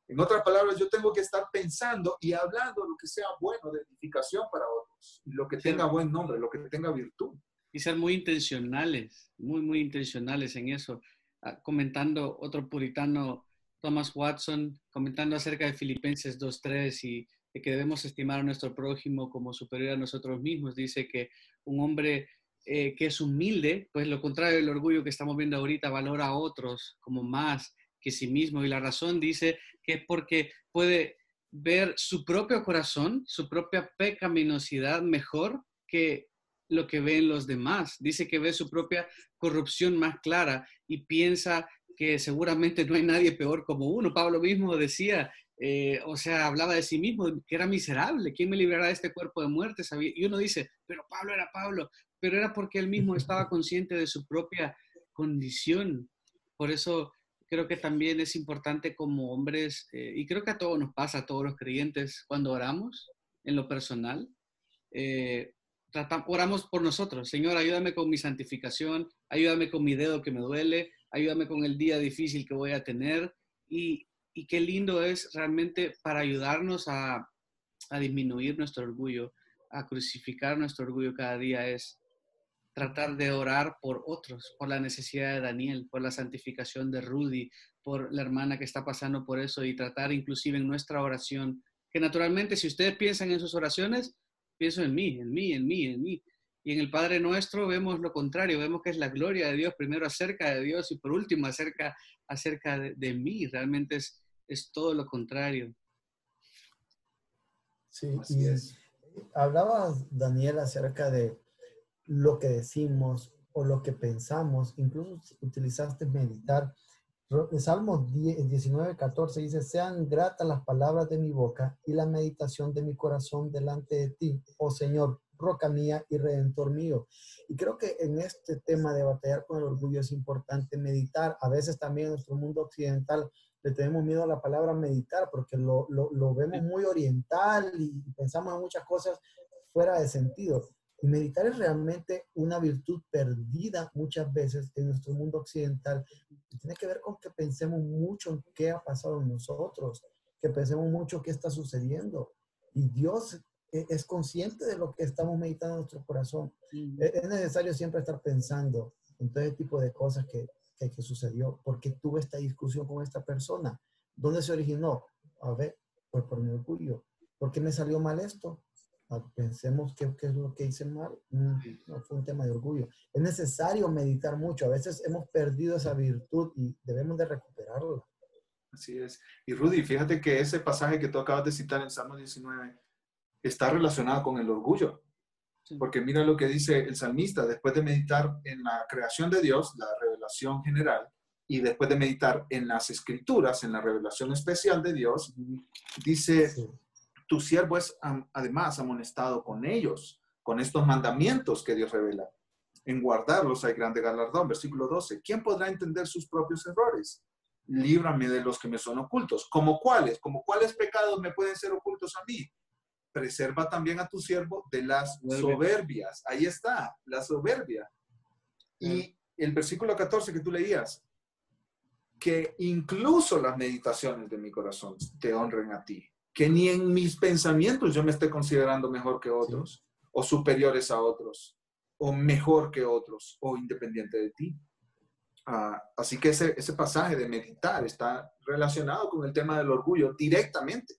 En otras palabras, yo tengo que estar pensando y hablando lo que sea bueno de edificación para otros, lo que tenga buen nombre, lo que tenga virtud. Y ser muy intencionales, muy intencionales en eso. Comentando otro puritano, Thomas Watson, comentando acerca de Filipenses 2:3 y de que debemos estimar a nuestro prójimo como superior a nosotros mismos. Dice que un hombre que es humilde, pues lo contrario del orgullo que estamos viendo ahorita, valora a otros como más que sí mismo. Y la razón dice que es porque puede ver su propio corazón, su propia pecaminosidad mejor que lo que ven los demás. Dice que ve su propia corrupción más clara y piensa que seguramente no hay nadie peor como uno. Pablo mismo decía, hablaba de sí mismo, que era miserable. ¿Quién me librará de este cuerpo de muerte? Y uno dice, pero Pablo era Pablo, pero era porque él mismo estaba consciente de su propia condición. Por eso creo que también es importante como hombres, y creo que a todos nos pasa, a todos los creyentes, cuando oramos en lo personal, oramos por nosotros. Señor, ayúdame con mi santificación, ayúdame con mi dedo que me duele, ayúdame con el día difícil que voy a tener. Y qué lindo es realmente para ayudarnos a disminuir nuestro orgullo, a crucificar nuestro orgullo cada día, es tratar de orar por otros, por la necesidad de Daniel, por la santificación de Rudy, por la hermana que está pasando por eso, y tratar inclusive en nuestra oración, que naturalmente si ustedes piensan en sus oraciones, pienso en mí, en mí, en mí, en mí. Y en el Padre Nuestro vemos lo contrario, vemos que es la gloria de Dios, primero acerca de Dios y por último acerca de mí. Realmente es todo lo contrario. Sí, así es. Hablaba Daniel acerca de lo que decimos o lo que pensamos, incluso utilizaste meditar. El Salmo 19:14 dice, sean gratas las palabras de mi boca y la meditación de mi corazón delante de ti, oh Señor, roca mía y redentor mío. Y creo que en este tema de batallar con el orgullo es importante meditar. A veces también en nuestro mundo occidental le tenemos miedo a la palabra meditar porque lo vemos muy oriental y pensamos en muchas cosas fuera de sentido. Y meditar es realmente una virtud perdida muchas veces en nuestro mundo occidental. Y tiene que ver con que pensemos mucho en qué ha pasado en nosotros, que pensemos mucho qué está sucediendo. Y Dios es consciente de lo que estamos meditando en nuestro corazón. Es necesario siempre estar pensando en todo ese tipo de cosas que sucedió. ¿Por qué tuve esta discusión con esta persona? ¿Dónde se originó? A ver, pues por mi orgullo. ¿Por qué me salió mal esto? Pensemos qué es lo que hice mal. No fue un tema de orgullo. Es necesario meditar mucho. A veces hemos perdido esa virtud y debemos de recuperarla. Así es. Y Rudy, fíjate que ese pasaje que tú acabas de citar en Salmo 19 está relacionado con el orgullo. Sí. Porque mira lo que dice el salmista, después de meditar en la creación de Dios, la revelación general, y después de meditar en las escrituras, en la revelación especial de Dios, dice... Sí. Tu siervo es además amonestado con ellos, con estos mandamientos que Dios revela. En guardarlos hay grande galardón. Versículo 12. ¿Quién podrá entender sus propios errores? Líbrame de los que me son ocultos. ¿Como cuáles? ¿Como cuáles pecados me pueden ser ocultos a mí? Preserva también a tu siervo de las soberbias. Ahí está, la soberbia. Y el versículo 14 que tú leías, que incluso las meditaciones de mi corazón te honren a ti. Que ni en mis pensamientos yo me esté considerando mejor que otros, sí, o superiores a otros, o mejor que otros, o independiente de ti. Así que ese pasaje de meditar está relacionado con el tema del orgullo directamente.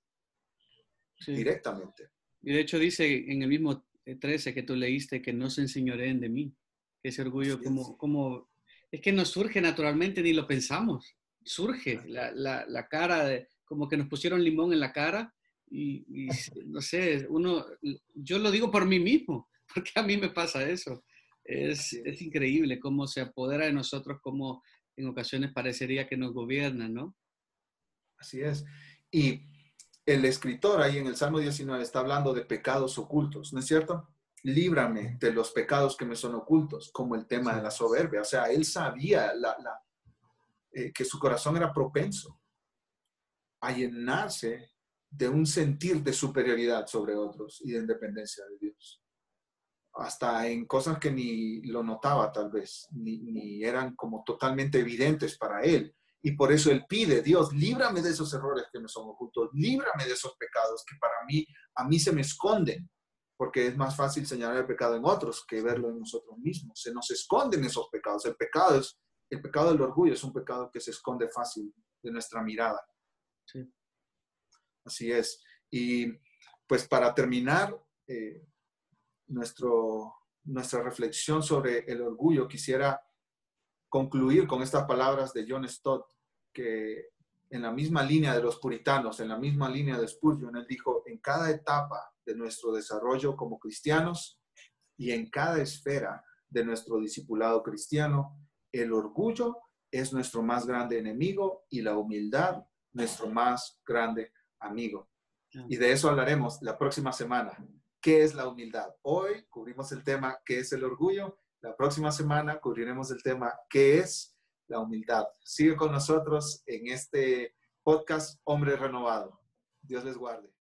Sí. Directamente. Y de hecho dice en el mismo 13 que tú leíste que no se enseñoreen de mí. Ese orgullo como es que no surge naturalmente ni lo pensamos. Surge la cara de... como que nos pusieron limón en la cara no sé, yo lo digo por mí mismo, porque a mí me pasa eso. Es increíble cómo se apodera de nosotros, cómo en ocasiones parecería que nos gobierna, ¿no? Así es. Y el escritor ahí en el Salmo 19 está hablando de pecados ocultos, ¿no es cierto? Líbrame de los pecados que me son ocultos, como el tema de la soberbia. O sea, él sabía que su corazón era propenso a llenarse de un sentir de superioridad sobre otros y de independencia de Dios. Hasta en cosas que ni lo notaba tal vez, ni eran como totalmente evidentes para él. Y por eso él pide, Dios, líbrame de esos errores que me son ocultos, líbrame de esos pecados que a mí se me esconden, porque es más fácil señalar el pecado en otros que verlo en nosotros mismos. Se nos esconden esos pecados. El pecado del orgullo es un pecado que se esconde fácil de nuestra mirada. Sí. Así es. Y pues para terminar nuestra reflexión sobre el orgullo, quisiera concluir con estas palabras de John Stott, que en la misma línea de los puritanos, en la misma línea de Spurgeon, él dijo, en cada etapa de nuestro desarrollo como cristianos y en cada esfera de nuestro discipulado cristiano, el orgullo es nuestro más grande enemigo y la humildad nuestro más grande amigo. Y de eso hablaremos la próxima semana. ¿Qué es la humildad? Hoy cubrimos el tema ¿qué es el orgullo? La próxima semana cubriremos el tema ¿qué es la humildad? Sigue con nosotros en este podcast Hombre Renovado. Dios les guarde.